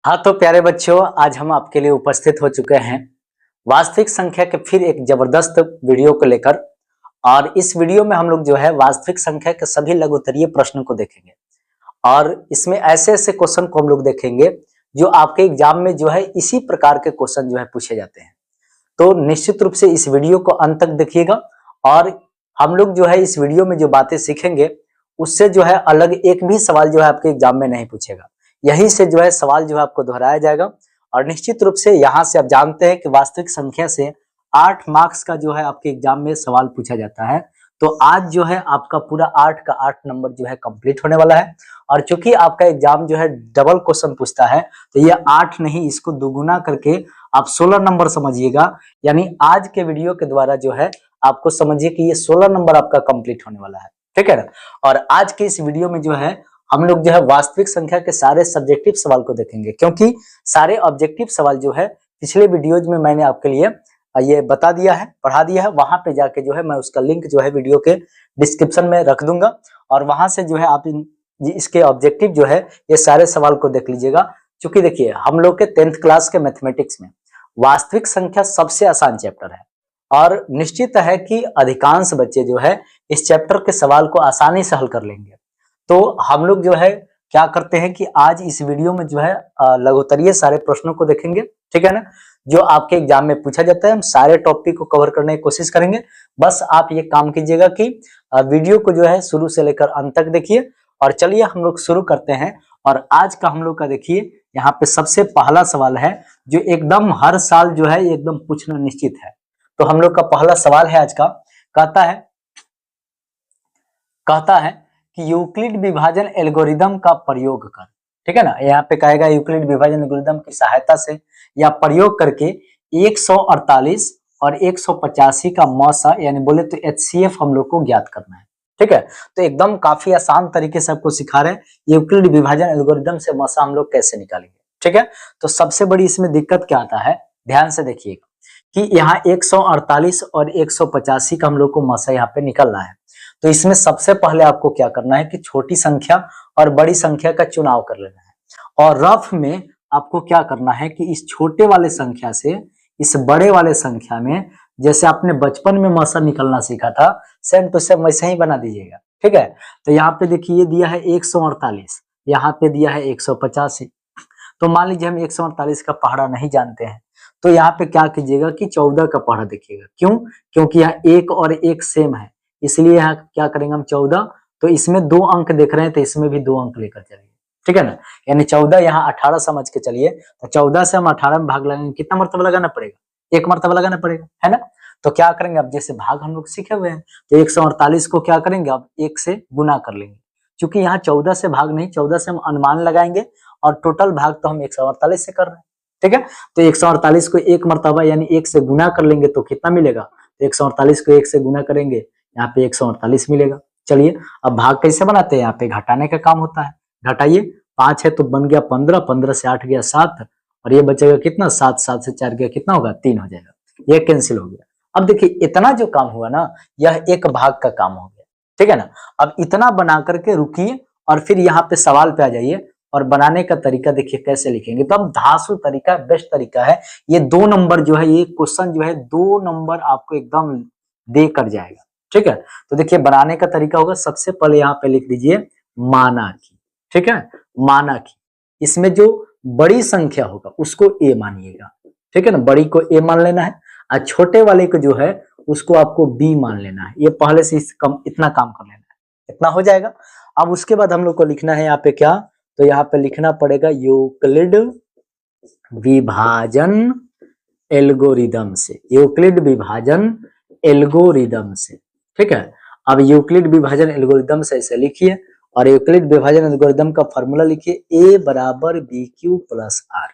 हाँ तो प्यारे बच्चों, आज हम आपके लिए उपस्थित हो चुके हैं वास्तविक संख्या के फिर एक जबरदस्त वीडियो को लेकर। और इस वीडियो में हम लोग जो है वास्तविक संख्या के सभी लघुत्तरीय प्रश्नों को देखेंगे और इसमें ऐसे ऐसे क्वेश्चन को हम लोग देखेंगे जो आपके एग्जाम में जो है इसी प्रकार के क्वेश्चन जो है पूछे जाते हैं। तो निश्चित रूप से इस वीडियो को अंत तक देखिएगा और हम लोग जो है इस वीडियो में जो बातें सीखेंगे उससे जो है अलग एक भी सवाल जो है आपके एग्जाम में नहीं पूछेगा। यहीं से जो है सवाल जो है आपको दोहराया जाएगा और निश्चित रूप से यहाँ से आप जानते हैं कि वास्तविक संख्या से 8 मार्क्स का जो है आपके एग्जाम में सवाल पूछा जाता है। तो आज जो है आपका पूरा 8 का 8 नंबर जो है कंप्लीट होने वाला है और चूंकि आपका एग्जाम जो है डबल क्वेश्चन पूछता है तो ये 8 नहीं, इसको दुगुना करके आप 16 नंबर समझिएगा। यानी आज के वीडियो के द्वारा जो है आपको समझिए कि ये 16 नंबर आपका कंप्लीट होने वाला है, ठीक है ना। और आज के इस वीडियो में जो है हम लोग जो है वास्तविक संख्या के सारे सब्जेक्टिव सवाल को देखेंगे, क्योंकि सारे ऑब्जेक्टिव सवाल जो है पिछले वीडियोज में मैंने आपके लिए ये बता दिया है, पढ़ा दिया है। वहां पे जाके जो है मैं उसका लिंक जो है वीडियो के डिस्क्रिप्शन में रख दूंगा और वहां से जो है आप इसके ऑब्जेक्टिव जो है ये सारे सवाल को देख लीजिएगा। क्योंकि देखिए हम लोग के 10th क्लास के मैथमेटिक्स में वास्तविक संख्या सबसे आसान चैप्टर है और निश्चित है कि अधिकांश बच्चे जो है इस चैप्टर के सवाल को आसानी से हल कर लेंगे। तो हम लोग जो है क्या करते हैं कि आज इस वीडियो में जो है लघुत्तरीय सारे प्रश्नों को देखेंगे, ठीक है ना, जो आपके एग्जाम में पूछा जाता है। हम सारे टॉपिक को कवर करने की कोशिश करेंगे। बस आप ये काम कीजिएगा कि वीडियो को जो है शुरू से लेकर अंत तक देखिए। और चलिए हम लोग शुरू करते हैं। और आज का हम लोग का देखिए यहाँ पे सबसे पहला सवाल है जो एकदम हर साल जो है एकदम पूछना निश्चित है। तो हम लोग का पहला सवाल है आज का, कहता है कि यूक्लिड विभाजन एल्गोरिदम का प्रयोग कर, ठीक है ना। यहाँ पे कहेगा यूक्लिड विभाजन एल्गोरिदम की सहायता से या प्रयोग करके 148 और 185 का मौसा यानी बोले तो HCF हम लोग को ज्ञात करना है, ठीक है। तो एकदम काफी आसान तरीके से आपको सिखा रहे हैं यूक्लिड विभाजन एल्गोरिदम से मौसा हम लोग कैसे निकालेंगे, ठीक है। तो सबसे बड़ी इसमें दिक्कत क्या आता है, ध्यान से देखिएगा कि यहाँ 148 और 185 का हम लोग को मौसा यहाँ पे निकलना है। तो इसमें सबसे पहले आपको क्या करना है कि छोटी संख्या और बड़ी संख्या का चुनाव कर लेना है और रफ में आपको क्या करना है कि इस छोटे वाले संख्या से इस बड़े वाले संख्या में जैसे आपने बचपन में मौसा निकलना सीखा था सेम टू सेम वैसे ही बना दीजिएगा, ठीक है। तो यहाँ पे देखिए ये दिया है 148, यहाँ पे दिया है 185। तो मान लीजिए हम 148 का पहाड़ा नहीं जानते हैं तो यहाँ पे क्या कीजिएगा कि 14 का पहाड़ा देखिएगा। क्यों? क्योंकि यहाँ 1 और 1 सेम है, इसलिए यहाँ क्या करेंगे हम 14। तो इसमें 2 अंक देख रहे हैं तो इसमें भी 2 अंक लेकर चलिए, ठीक है ना। यानी 14 यहाँ 18 समझ के चलिए। तो 14 से हम 18 में भाग लगाएंगे, कितना मरतबा लगाना पड़ेगा? 1 मरतबा लगाना पड़ेगा, है ना। तो क्या करेंगे, अब जैसे भाग हम लोग सीखे हुए हैं तो 148 को क्या करेंगे, अब 1 से गुना कर लेंगे। क्योंकि यहाँ 14 से भाग नहीं, 14 से हम अनुमान लगाएंगे और टोटल भाग तो हम 148 से कर रहे हैं, ठीक है। तो 148 को 1 मरतबा यानी 1 से गुना कर लेंगे तो कितना मिलेगा, तो 148 को 1 से गुना करेंगे, यहाँ पे 148 मिलेगा। चलिए अब भाग कैसे बनाते हैं, यहाँ पे घटाने का काम होता है। घटाइए, 5 है तो बन गया 15, 15 से 8 गया 7 और ये बचेगा कितना, 7, 7 से 4 गया कितना होगा, 3 हो जाएगा। ये कैंसिल हो गया। अब देखिए इतना जो काम हुआ ना यह एक भाग का काम हो गया, ठीक है ना। अब इतना बना करके रुकिए और फिर यहाँ पे सवाल पे आ जाइए और बनाने का तरीका देखिए कैसे लिखेंगे। तो अब धांसू तरीका बेस्ट तरीका है। ये 2 नंबर जो है, ये क्वेश्चन जो है 2 नंबर आपको एकदम दे कर जाएगा, ठीक है। तो देखिए बनाने का तरीका होगा, सबसे पहले यहाँ पे लिख दीजिए माना की, ठीक है, माना की। इसमें जो बड़ी संख्या होगा उसको a मानिएगा, ठीक है ना, बड़ी को a मान लेना है और छोटे वाले को जो है उसको आपको b मान लेना है। ये पहले से इतना काम कर लेना है, इतना हो जाएगा। अब उसके बाद हम लोग को लिखना है यहाँ पे क्या, तो यहाँ पे लिखना पड़ेगा यूक्लिड विभाजन एल्गोरिदम से, यूक्लिड विभाजन एल्गोरिदम से, ठीक है। अब यूक्लिड विभाजन एल्गोरिदम से ऐसे लिखिए और यूक्लिड विभाजन एल्गोरिदम का फॉर्मूला लिखिए a बराबर BQ प्लस R,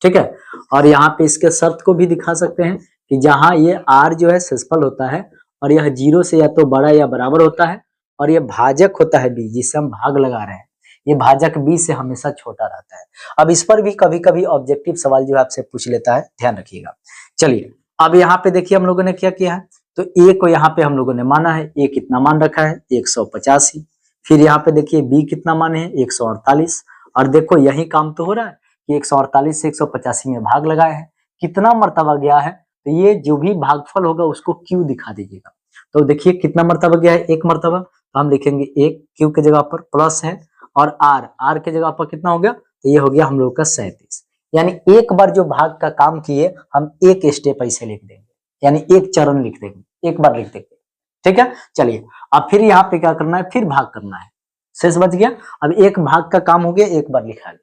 ठीक है। और यहाँ पे इसके शर्त को भी दिखा सकते हैं कि जहां ये R जो है शेषफल होता है और यह 0 से या तो बड़ा या बराबर होता है और ये भाजक होता है b, जिससे हम भाग लगा रहे हैं, ये भाजक b से हमेशा छोटा रहता है। अब इस पर भी कभी कभी ऑब्जेक्टिव सवाल जो आपसे पूछ लेता है, ध्यान रखिएगा। चलिए अब यहाँ पे देखिए हम लोगों ने क्या किया है, तो a को यहाँ पे हम लोगों ने माना है, a कितना मान रखा है 185। फिर यहाँ पे देखिए b कितना माने है 148 और देखो यही काम तो हो रहा है कि 148 से 185 में भाग लगाए हैं, कितना मर्तबा गया है, तो ये जो भी भागफल होगा उसको क्यू दिखा दीजिएगा। तो देखिए कितना मर्तबा गया है, एक मर्तबा, तो हम लिखेंगे एक क्यू के जगह पर प्लस है, और आर के जगह पर कितना हो गया, तो ये हो गया हम लोग का 37। यानी एक बार जो भाग का काम किए हम एक स्टेप ऐसे लिख देंगे, यानी एक चरण लिख देंगे, एक बार लिख देंगे, ठीक है। चलिए अब फिर यहाँ पे क्या करना है, फिर भाग करना है, शेष बच गया। अब एक भाग का काम हो गया, एक बार लिखा गया,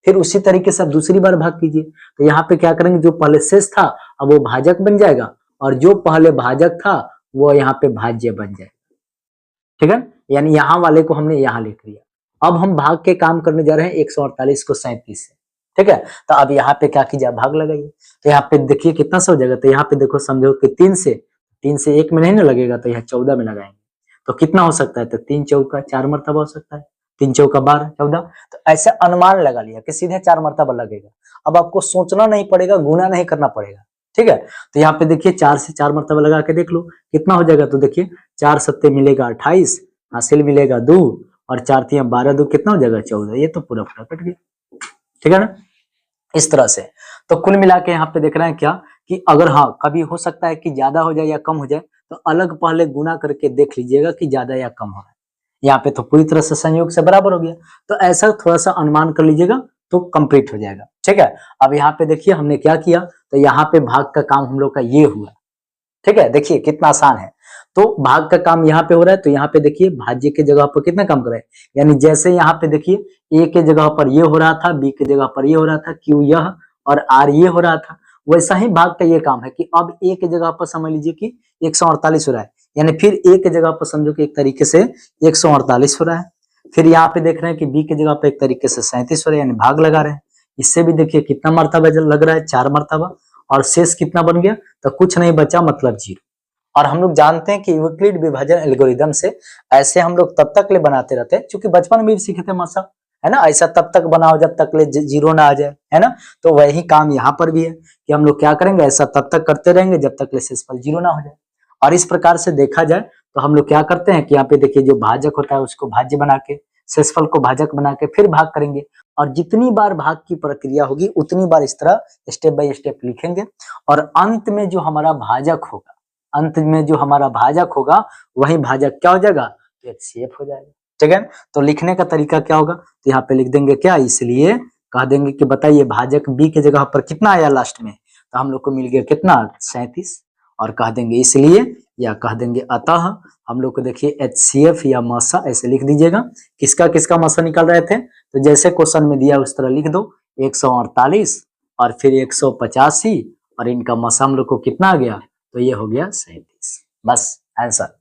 फिर उसी तरीके से आप दूसरी बार भाग कीजिए। तो यहाँ पे क्या करेंगे, जो पहले शेष था अब वो भाजक बन जाएगा, और जो पहले भाजक था वो यहाँ पे भाज्य बन जाएगा, ठीक है। यानी यहाँ वाले को हमने यहाँ लिख लिया। अब हम भाग के काम करने जा रहे हैं 148 को 37 से, ठीक है। तो अब यहाँ पे क्या कीजिए, भाग लगाइए। तो यहाँ पे देखिए कितना सा हो जाएगा, तो यहाँ पे देखो समझो कि 3 से 1 में नहीं ना लगेगा, तो यहाँ 14 में लगाएंगे, तो कितना हो सकता है, तो 3 चौका 4 मरतबा हो सकता है, 3 चौका 12 14। तो ऐसे अनुमान लगा लिया कि सीधे 4 मरतबा लगेगा। अब आपको सोचना नहीं पड़ेगा, गुना नहीं करना पड़ेगा, ठीक है। तो यहाँ पे देखिए 4 से 4 मरतबा लगा के देख लो कितना हो जाएगा। तो देखिए 4 सत्ते मिलेगा 28, हासिल मिलेगा 2, और 4 तिया 12, 2 कितना हो जाएगा 14। ये तो पूरा पूरा कट गया, ठीक है ना, इस तरह से। तो कुल मिला के यहाँ पे देख रहे हैं क्या, कि अगर हाँ कभी हो सकता है कि ज्यादा हो जाए या कम हो जाए, तो अलग पहले गुना करके देख लीजिएगा कि ज्यादा या कम हो रहा है। यहाँ पे तो पूरी तरह से संयोग से बराबर हो गया, तो ऐसा थोड़ा सा अनुमान कर लीजिएगा तो कंप्लीट हो जाएगा, ठीक है। अब यहाँ पे देखिए हमने क्या किया, तो यहाँ पे भाग का काम हम लोग का ये हुआ, ठीक है। देखिए कितना आसान है। तो भाग का काम यहाँ पे हो रहा है, तो यहाँ पे देखिए भाज्य के जगह पर कितना काम कर रहे हैं, यानी जैसे यहाँ पे देखिए ए के जगह पर ये हो रहा था, बी के जगह पर ये हो रहा था, क्यू यह और आर ये हो रहा था, वैसा ही भाग का ये काम है कि अब ए के जगह पर समझ लीजिए कि 148 हो रहा है, यानी फिर ए के जगह पर समझो कि एक तरीके से 148 हो रहा है। फिर यहाँ पे देख रहे हैं कि बी के जगह पे एक तरीके से 37 हो रहा है, यानी भाग लगा रहे हैं। इससे भी देखिए कितना मर्तबा लग रहा है, 4 मर्तबा, और शेष कितना बन गया, तो कुछ नहीं बचा, मतलब 0। और हम लोग जानते हैं कि यूक्लिड विभाजन एल्गोरिदम से ऐसे हम लोग तब तक ले बनाते रहते हैं, क्योंकि बचपन में भी सीखे थे मसा, है ना, ऐसा तब तक बनाओ जब तक ले 0 ना आ जाए, है ना। तो वही काम यहाँ पर भी है कि हम लोग क्या करेंगे, ऐसा तब तक करते रहेंगे जब तक ले शेषफल 0 ना हो जाए। और इस प्रकार से देखा जाए तो हम लोग क्या करते हैं कि यहाँ पे देखिए जो भाजक होता है उसको भाज्य बना के, शेषफल को भाजक बना के फिर भाग करेंगे, और जितनी बार भाग की प्रक्रिया होगी उतनी बार इस तरह स्टेप बाय स्टेप लिखेंगे, और अंत में जो हमारा भाजक होगा, अंत में जो हमारा भाजक होगा वही भाजक क्या हो जाएगा, तो HCF हो जाएगा, ठीक है। तो लिखने का तरीका क्या होगा, तो यहाँ पे लिख देंगे क्या, इसलिए कह देंगे कि बताइए भाजक बी के जगह पर कितना आया लास्ट में, तो हम लोग को मिल गया कितना 37, और कह देंगे इसलिए, या कह देंगे अतः। हम लोग को देखिए HCF या मसा ऐसे लिख दीजिएगा। किसका किसका मसा निकाल रहे थे, तो जैसे क्वेश्चन में दिया उस तरह लिख दो, 148 और फिर 185, और इनका मसा हम लोग को कितना आ गया, तो ये हो गया 37, बस आंसर।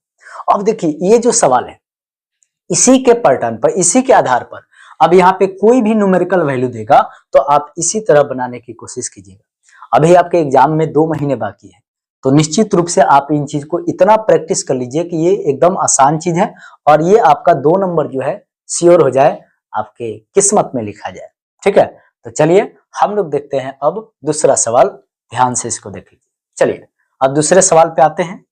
अब देखिए ये जो सवाल है इसी के पैटर्न पर, इसी के आधार पर अब यहाँ पे कोई भी न्यूमेरिकल वैल्यू देगा तो आप इसी तरह बनाने की कोशिश कीजिएगा। अभी आपके एग्जाम में 2 महीने बाकी है, तो निश्चित रूप से आप इन चीज को इतना प्रैक्टिस कर लीजिए कि ये एकदम आसान चीज है, और ये आपका 2 नंबर जो है श्योर हो जाए, आपके किस्मत में लिखा जाए, ठीक है। तो चलिए हम लोग देखते हैं अब दूसरा सवाल, ध्यान से इसको देख लीजिए। चलिए अब दूसरे सवाल पे आते हैं।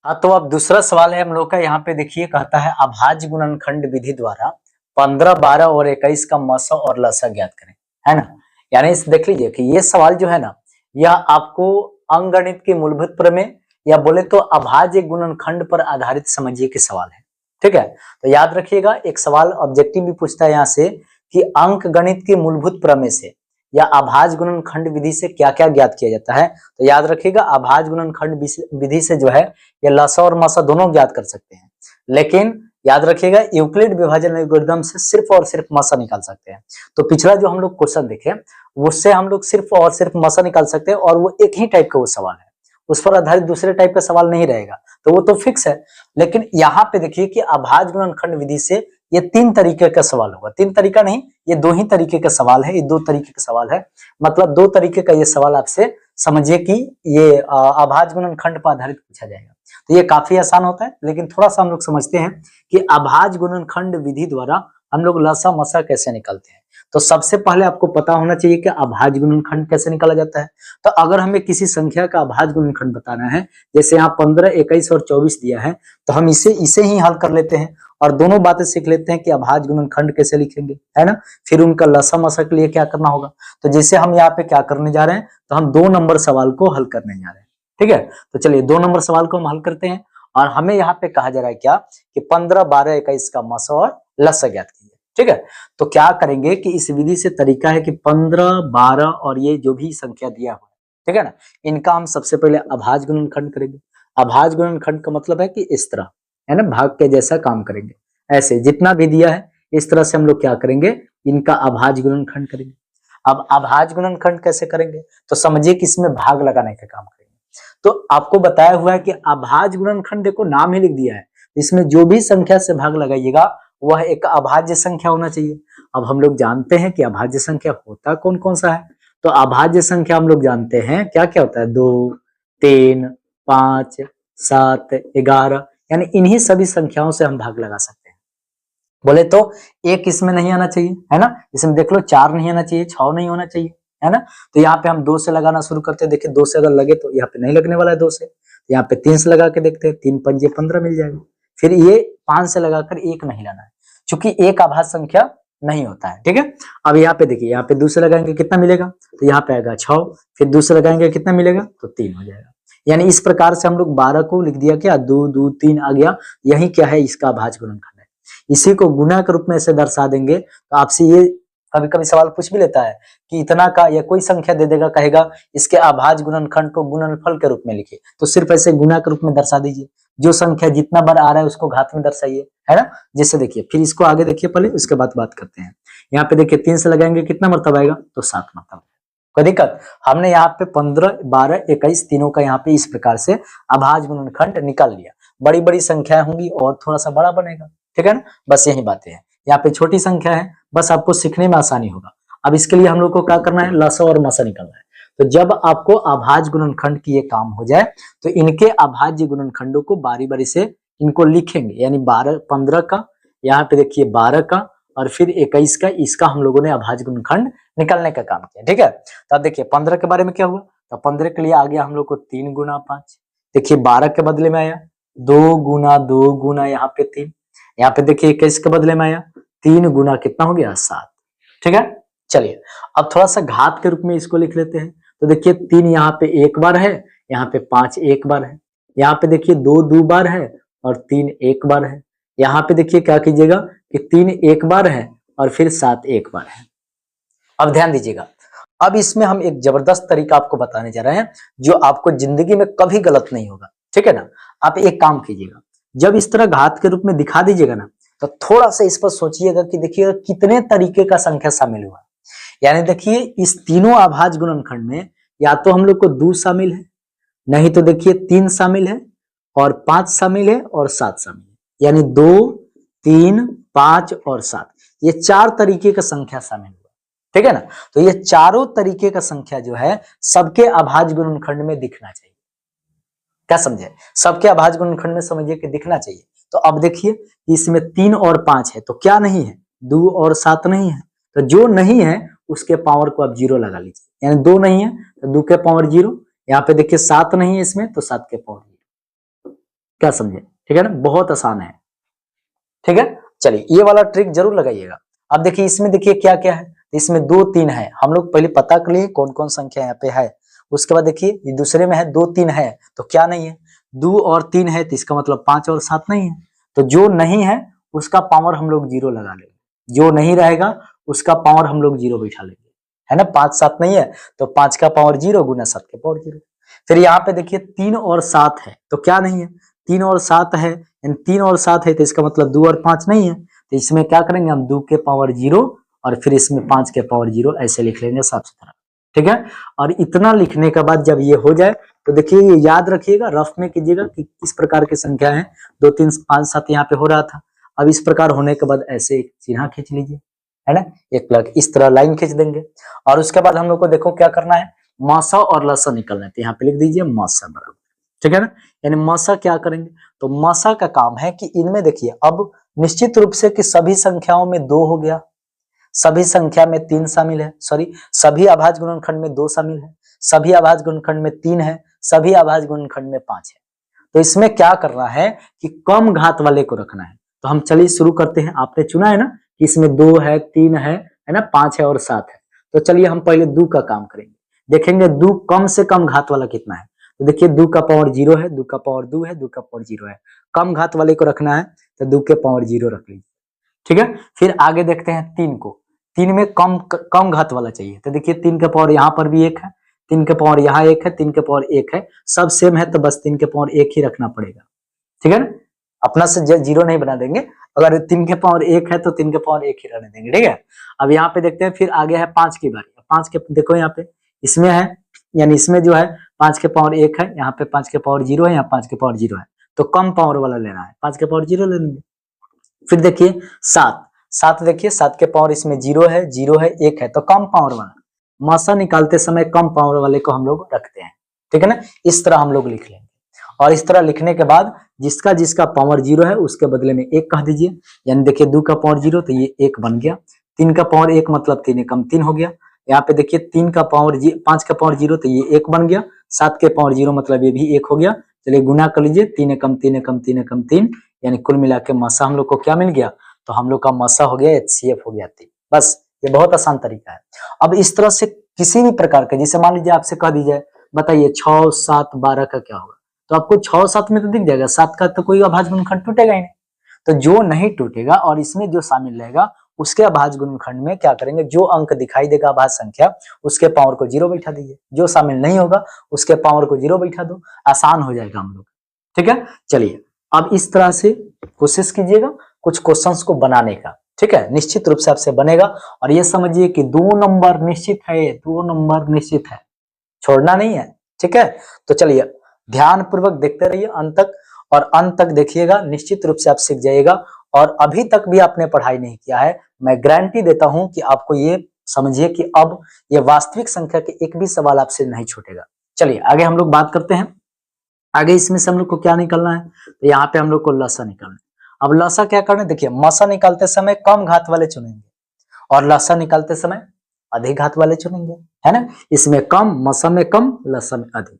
हाँ, तो अब दूसरा सवाल है हम लोग का, यहाँ पे देखिए कहता है अभाज्य गुणनखंड विधि द्वारा 15, 12 और 21 का मसा और लसा ज्ञात करें, है ना। यानी इस देख लीजिए कि ये सवाल जो है ना, यह आपको अंकगणित के मूलभूत प्रमेय या बोले तो अभाज्य गुणनखंड पर आधारित समझिए कि सवाल है, ठीक है। तो याद रखिएगा एक सवाल ऑब्जेक्टिव भी पूछता है यहाँ से कि अंकगणित के मूलभूत प्रमेय से या अभाज्य गुणनखंड विधि से क्या क्या ज्ञात किया जाता है। तो याद रखिएगा अभाज्य गुणनखंड विधि से जो है ये लसा और मसा दोनों ज्ञात कर सकते हैं, लेकिन याद रखिएगा यूक्लिड विभाजन एल्गोरिथम से सिर्फ और सिर्फ मसा निकाल सकते हैं। तो पिछला जो हम लोग क्वेश्चन देखे उससे हम लोग सिर्फ और सिर्फ मसा निकाल सकते हैं, और वो एक ही टाइप का वो सवाल है, उस पर आधारित दूसरे टाइप का सवाल नहीं रहेगा, तो वो तो फिक्स है। लेकिन यहाँ पे देखिए कि अभाज्य गुणनखंड विधि से ये 3 तरीके का सवाल होगा, 3 तरीका नहीं, ये 2 ही तरीके का सवाल है, ये 2 तरीके का सवाल है, मतलब 2 तरीके का ये सवाल आपसे समझिए कि ये अभाज्य गुणनखंड पर आधारित पूछा जाएगा। तो ये काफी आसान होता है, लेकिन थोड़ा सा हम लोग समझते हैं कि अभाज्य गुणनखंड विधि द्वारा हम लोग लसा मसा कैसे निकालते हैं। तो सबसे पहले आपको पता होना चाहिए कि अभाज्य गुणनखंड कैसे निकाला जाता है। तो अगर हमें किसी संख्या का अभाज्य गुणनखंड बताना है, जैसे यहाँ 15, 21 और 24 दिया है, तो हम इसे ही हल कर लेते हैं, और दोनों बातें सीख लेते हैं कि अभाज्य गुणनखंड कैसे लिखेंगे, है ना। फिर उनका लसा मसा के लिए क्या करना होगा। तो जैसे हम यहाँ पे क्या करने जा रहे हैं, तो हम 2 नंबर सवाल को हल करने जा रहे हैं, ठीक है। तो चलिए 2 नंबर सवाल को हम हल करते हैं और हमें यहाँ पे कहा जा रहा है क्या कि 15, 12, 21 का मसा और लसा ज्ञात कीजिए, ठीक है। तो क्या करेंगे कि इस विधि से तरीका है कि 15, 12 और ये जो भी संख्या दिया हुआ है, ठीक है ना, इनका हम सबसे पहले अभाज्य गुणनखंड करेंगे। अभाज्य गुणनखंड का मतलब है कि इस तरह, है ना, भाग के जैसा काम करेंगे। ऐसे जितना भी दिया है इस तरह से हम लोग क्या करेंगे, इनका अभाज्य गुणनखंड करेंगे। अब अभाज्य गुणनखंड कैसे करेंगे, तो समझिए कि इसमें भाग लगाने का काम करेंगे। तो आपको बताया हुआ है कि अभाज्य गुणनखंड, देखो नाम ही लिख दिया है, इसमें जो भी संख्या से भाग लगाइएगा वह एक अभाज्य संख्या होना चाहिए। अब हम लोग जानते हैं कि अभाज्य संख्या होता कौन कौन सा है। तो अभाज्य संख्या हम लोग जानते हैं क्या क्या होता है, 2, 3, 5, 7, 11, यानी इन्हीं सभी संख्याओं से हम भाग लगा सकते हैं। बोले तो एक इसमें नहीं आना चाहिए, है ना, इसमें देख लो 4 नहीं आना चाहिए, 6 नहीं होना चाहिए, है ना। तो यहाँ पे हम 2 से लगाना शुरू करते हैं। देखिए 2 से अगर लगे तो यहाँ पे नहीं लगने वाला है 2 से, तो यहाँ पे 3 से लगा के देखते हैं, 3 पंजे 15 मिल जाएगा। फिर ये 5 से लगाकर 1 नहीं लाना है, क्योंकि एक अभाज्य संख्या नहीं होता है, ठीक है। अब यहाँ पे देखिए, यहाँ पे 2 से लगाएंगे कितना मिलेगा, तो यहाँ पे आएगा 6, फिर 2 से लगाएंगे कितना मिलेगा, तो 3 हो जाएगा। यानी इस प्रकार से हम लोग 12 को लिख दिया, क्या 2, 2, 3 आ गया, यही क्या है, इसका अभाज्य गुणनखंड है। इसी को गुना के रूप में ऐसे दर्शा देंगे। तो आपसे ये कभी कभी सवाल पूछ भी लेता है कि इतना का, या कोई संख्या दे देगा, कहेगा इसके अभाज्य गुणनखंड को गुणनफल के रूप में लिखिए, तो सिर्फ ऐसे गुना के रूप में दर्शा दीजिए। जो संख्या जितना बार आ रहा है उसको घात में दर्शाइए, है ना। जैसे देखिए, फिर इसको आगे देखिए पहले, उसके बाद बात करते हैं। यहाँ पे देखिए 3 से लगाएंगे कितना मरतबा आएगा, तो 7 मरतबा। कोई दिक्कत, हमने यहाँ पे 15, 12, 21 तीनों का यहाँ पे इस प्रकार से अभाज्य गुणनखंड निकाल लिया। बड़ी बड़ी संख्या होंगी और थोड़ा सा बड़ा बनेगा, ठीक है ना, बस यही बातें हैं। यहाँ पे छोटी संख्या है, बस आपको सीखने में आसानी होगा। अब इसके लिए हम लोग को क्या करना है, लसा और मसा निकालना है। तो जब आपको अभाज्य गुणनखंड की ये काम हो जाए, तो इनके अभाज्य गुणनखंडों को बारी बारी से इनको लिखेंगे। यानी 12, 15 का, यहाँ पे देखिए 12 का, और फिर 21 का, इसका हम लोगों ने अभाज्य गुणनखंड निकालने का काम किया, ठीक है। तो अब देखिए 15 के बारे में क्या हुआ, तो 15 के लिए आ गया हम लोग को 3 गुना 5। देखिए 12 के बदले में आया 2 गुना 2 गुना यहाँ पे 3। यहाँ पे देखिए 21 के बदले में आया 3 गुना कितना हो गया, 7, ठीक है। चलिए अब थोड़ा सा घात के रूप में इसको लिख लेते हैं। तो देखिए 3 यहाँ पे एक बार है, यहाँ पे 5 एक बार है, यहाँ पे देखिए 2 दो बार है और 3 एक बार है। यहाँ पे देखिए क्या कीजिएगा कि 3 एक बार है और फिर 7 एक बार है। अब ध्यान दीजिएगा, अब इसमें हम एक जबरदस्त तरीका आपको बताने जा रहे हैं जो आपको जिंदगी में कभी गलत नहीं होगा, ठीक है ना। आप एक काम कीजिएगा, जब इस तरह घात के रूप में दिखा दीजिएगा ना, तो थोड़ा सा इस पर सोचिएगा कि देखिएगा कितने तरीके का संख्या शामिल हुआ। यानी देखिए इस तीनों अभाज्य गुणनखंड में या तो हम लोग को 2 शामिल है, नहीं तो देखिए 3 शामिल है, और 5 शामिल है, और 7 शामिल है। यानी 2, 3, 5 और 7, ये 4 तरीके का संख्या शामिल हुआ, ठीक है ना। तो ये चारों तरीके का संख्या जो है सबके अभाज्य गुणनखंड में दिखना चाहिए। क्या समझे, सबके अभाज्य गुणनखंड में समझिए कि दिखना चाहिए। तो अब देखिए इसमें 3 और 5 है, तो क्या नहीं है, 2 और 7 नहीं है। तो जो नहीं है उसके पावर को आप 0 लगा लीजिए। यानी 2 नहीं है तो 2 के पावर 0, यहाँ पे देखिए 7 नहीं है इसमें, तो 7 के पावर 0। क्या समझे, ठीक है ना, बहुत आसान है, ठीक है। चलिए ये वाला ट्रिक जरूर लगाइएगा। अब देखिए इसमें देखिए क्या क्या है, इसमें 2, 3 है, हम लोग पहले पता कर लिए कौन कौन संख्या यहाँ पे है। उसके बाद देखिए ये दूसरे में है 2, 3 है, तो क्या नहीं है, 2 और 3 है, तो इसका मतलब 5 और 7 नहीं है। तो जो नहीं है उसका पावर हम लोग 0 लगा लेंगे, जो नहीं रहेगा उसका पावर हम लोग 0 बैठा लेंगे, है ना। 5, 7 नहीं है तो 5 का पावर 0 गुना 7 के पावर 0। फिर यहाँ पे देखिए 3 और 7 है, तो क्या नहीं है, 3 और 7 है, 3 और 7 है, तो इसका मतलब 2 और 5 नहीं है। तो इसमें क्या करेंगे हम, 2 के पावर 0 और फिर इसमें 5 के पावर 0 ऐसे लिख लेंगे साफ सुथरा, ठीक है। और इतना लिखने के बाद जब ये हो जाए तो देखिए ये याद रखिएगा, रफ में कीजिएगा कि किस प्रकार की संख्या है। 2, 3, 5, 7 यहाँ पे हो रहा था। अब इस प्रकार होने के बाद ऐसे एक चिन्ह खींच लीजिए, है ना, एक प्लग इस तरह लाइन खींच देंगे। और उसके बाद हम लोग को देखो क्या करना है, मासा और लसा निकलना है। तो यहाँ पे लिख दीजिए मासा बराबर, ठीक है ना। यानी मासा क्या करेंगे, तो मासा का काम है कि इनमें देखिए अब निश्चित रूप से कि सभी संख्याओं में 2 हो गया, सभी संख्या में 3 शामिल है, सॉरी सभी अभाज्य गुणनखंड में 2 शामिल है, सभी अभाज्य गुणनखंड में 3 है, सभी अभाज्य गुणनखंड में 5 है। तो इसमें क्या करना है कि कम घात वाले को रखना है। तो हम चलिए शुरू करते हैं। आपने चुना है ना कि इसमें 2 है, 3 है ना, 5 है और 7 है। तो चलिए हम पहले 2 का काम करेंगे। देखेंगे 2 कम से कम घात वाला कितना है। तो देखिए 2 का पावर 0 है, 2 का पावर 2 है, 2 का पावर 0 है। कम घात वाले को रखना है तो 2 के पावर 0 रख लीजिए। ठीक है, फिर आगे देखते हैं 3 को। 3 में कम घात वाला चाहिए। तो देखिए 3 के पावर यहाँ पर भी 1 है, 3 के पावर यहाँ 1 है, 3 के पावर 1 है, सब सेम है तो बस 3 के पावर 1 ही रखना पड़ेगा। ठीक है ना, अपना से जीरो नहीं बना देंगे। अगर 3 के पावर 1 है तो 3 के पावर 1 ही रहने देंगे। ठीक है, अब यहाँ पे देखते हैं, फिर आगे है 5 की बारी। 5 के देखो यहाँ पे इसमें है, यानी इसमें जो है 5 के पावर 1 है, यहाँ पे 5 के पावर 0 है, यहाँ 5 के पावर 0 है, तो कम पावर वाला लेना है, 5 के पावर 0 ले लेंगे। फिर देखिए 7, 7 देखिए 7 के पावर इसमें 0 है, 0 है, 1 है, तो कम पावर वाला मासा निकालते समय कम पावर वाले को हम लोग रखते हैं। ठीक है ना, इस तरह हम लोग लिख लेंगे। और इस तरह लिखने के बाद जिसका जिसका पावर 0 है उसके बदले में 1 कह दीजिए। यानी देखिए 2 का पावर 0 तो ये 1 बन गया, 3 का पावर 1 मतलब 3 एकम 3 हो गया। यहाँ पे देखिए 3 का पावर 5 का पावर 0 तो ये 1 बन गया, 7 के पावर 0 मतलब ये भी 1 हो गया। चलिए गुना कर लीजिए, 3 एकम 3 एकम 3 एकम 3, यानी कुल मिला के मासा हम लोग को क्या मिल गया, तो हम लोग का मासा हो गया HCF हो गया 3। बस ये बहुत आसान तरीका है। अब इस तरह से किसी भी प्रकार के, जैसे मान लीजिए आपसे कह दीजिए बताइए 6 7 12 का क्या होगा, तो आपको 6 7 में तो दिख जाएगा, 7 का तो कोई अभाज्य गुणनखंड टूटेगा ही नहीं। तो जो नहीं टूटेगा और इसमें जो शामिल रहेगा उसके अभाज्य गुणनखंड में क्या करेंगे, जो अंक दिखाई देगा अभाज्य संख्या उसके पावर को 0 बैठा दीजिए, जो शामिल नहीं होगा उसके पावर को 0 बैठा दो, आसान हो जाएगा हम लोग। ठीक है, चलिए अब इस तरह से कोशिश कीजिएगा कुछ क्वेश्चंस को बनाने का। ठीक है, निश्चित रूप से आपसे बनेगा। और ये समझिए कि 2 नंबर निश्चित है, 2 नंबर निश्चित है, छोड़ना नहीं है। ठीक है, तो चलिए ध्यान पूर्वक देखते रहिए अंत तक, और अंत तक देखिएगा, निश्चित रूप से आप सीख जाइएगा। और अभी तक भी आपने पढ़ाई नहीं किया है, मैं गारंटी देता हूं कि आपको ये समझिए कि अब ये वास्तविक संख्या के एक भी सवाल आपसे नहीं छूटेगा। चलिए आगे हम लोग बात करते हैं। आगे इसमें से हम लोग को क्या निकलना है, तो यहाँ पे हम लोग को लसा निकलना है। अब लसा क्या करना है, देखिए मसा निकालते समय कम घात वाले चुनेंगे और लसा निकालते समय अधिक घात वाले चुनेंगे, है ना। इसमें कम, मसा में कम, लसा में अधिक।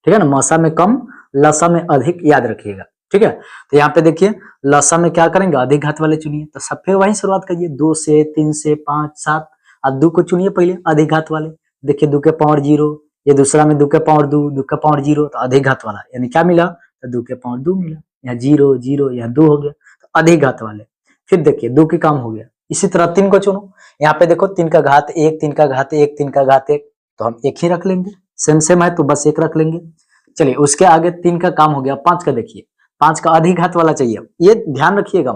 ठीक है ना, मसा में कम, लसा में अधिक, याद रखिएगा। ठीक है, तो यहाँ पे देखिए लसा में क्या करेंगे, अधिक घात वाले चुनिए, तो सब फिर वही शुरुआत करिए, 2 से 3 से 5 7। अब 2 को चुनिए पहले अधिक घात वाले। देखिए 2 के पावर 0, ये दूसरा में 2 के पावर 2, 2 के पावर 0, तो अधिक घात वाला, यानी क्या मिला, तो 2 के पावर 2 मिला। यहाँ 0 0, यहाँ 2 हो गया, तो अधिक घात वाले। फिर देखिए 2 के काम हो गया। इसी तरह 3 को चुनो, यहाँ पे देखो 3 का घात 1, 3 का घात 1, 3 का घात 1, तो हम 1 ही रख लेंगे, सेम सेम है तो बस 1 रख लेंगे। चलिए उसके आगे 3 का काम हो गया, 5 का देखिए, 5 का अधिक घात वाला चाहिए, ये ध्यान रखिएगा,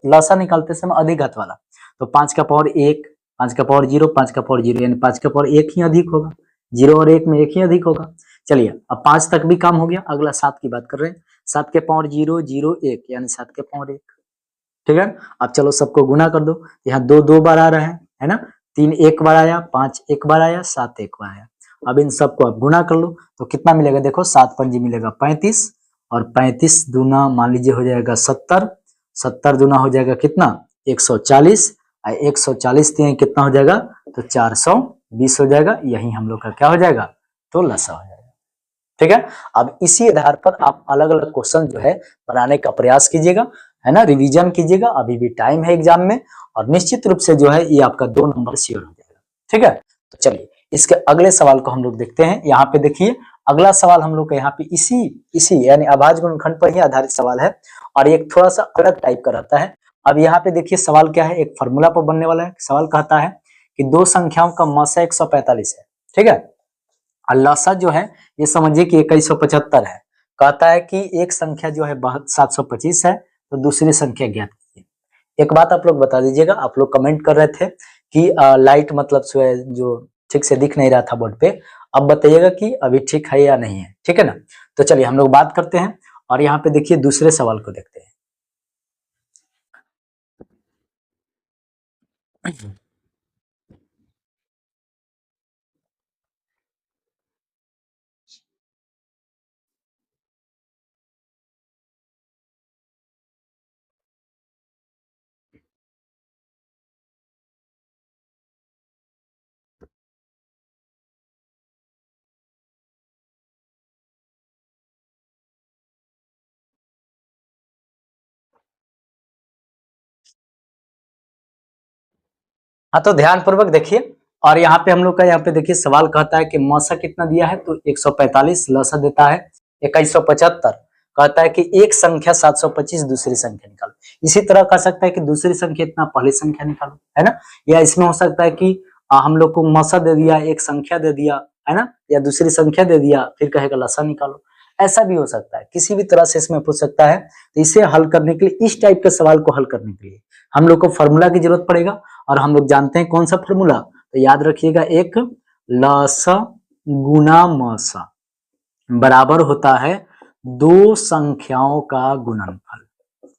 लसा निकालते समय अधिक घात वाला। तो 5 का पावर 1, 5 का पावर 0, 5 का पावर 0, यानी 5 का पावर 1 ही अधिक होगा, 0 और 1 में 1 ही अधिक होगा। चलिए अब 5 तक भी काम हो गया, अगला 7 की बात कर रहे हैं। 7 के पावर 0 0 1, यानी 7 के पावर 1। ठीक है, अब चलो सबको गुना कर दो, यहाँ 2 2 बार आ रहा है ना, 3 1 बार आया, 5 1 बार आया, 7 1 बार आया। अब इन सबको आप गुना कर लो तो कितना मिलेगा, देखो 7 पंजी मिलेगा 35, और 35 दूना मान लीजिए हो जाएगा 70, 70 दूना हो जाएगा कितना 140, और 140 कितना हो जाएगा, तो 420 हो जाएगा। यही हम लोग का क्या हो जाएगा, तो लसा हो जाएगा। ठीक है, अब इसी आधार पर आप अलग अलग क्वेश्चन जो है बनाने का प्रयास कीजिएगा, है ना, रिवीजन कीजिएगा, अभी भी टाइम है एग्जाम में, और निश्चित रूप से जो है ये आपका 2 नंबर श्योर हो जाएगा। ठीक है, तो चलिए इसके अगले सवाल को हम लोग देखते हैं। यहाँ पे देखिए अगला सवाल हम लोग का यहाँ पे इसी इसी यानी अभाज्य गुणनखंड पर ही आधारित सवाल है, और एक थोड़ा सा अलग टाइप का रहता है। अब यहाँ पे देखिए सवाल क्या है, एक फॉर्मूला पर बनने वाला है। सवाल कहता है कि 2 संख्याओं का मसा 145 है। ठीक है, और लसा जो है ये समझिए कि 2175 है। कहता है कि एक संख्या जो है 725 है, तो दूसरी संख्या ज्ञात कीजिए। एक बात आप लोग बता दीजिएगा, आप लोग कमेंट कर रहे थे कि लाइट मतलब जो ठीक से दिख नहीं रहा था बोर्ड पे, अब बताइएगा कि अभी ठीक है या नहीं है। ठीक है ना, तो चलिए हम लोग बात करते हैं, और यहाँ पे देखिए दूसरे सवाल को देखते हैं। हाँ, तो ध्यान पूर्वक देखिए। और यहाँ पे हम लोग का यहाँ पे देखिए सवाल कहता है कि मौसा कितना दिया है, तो 145, लसा देता है 2175। कहता है कि एक संख्या 725 दूसरी संख्या निकालो। इसी तरह कह सकता है कि दूसरी संख्या इतना, पहली संख्या निकालो, है ना। या इसमें हो सकता है कि हम लोग को मौसा दे दिया, एक संख्या दे दिया, है ना, या दूसरी संख्या दे दिया, फिर कहेगा लसा निकालो। ऐसा भी हो सकता है, किसी भी तरह से इसमें पूछ सकता है। तो इसे हल करने के लिए, इस टाइप के सवाल को हल करने के लिए हम लोग को फॉर्मूला की जरूरत पड़ेगा। और हम लोग जानते हैं कौन सा फॉर्मूला, तो याद रखिएगा, एक लसा गुना मसा बराबर होता है दो संख्याओं का गुणनफल।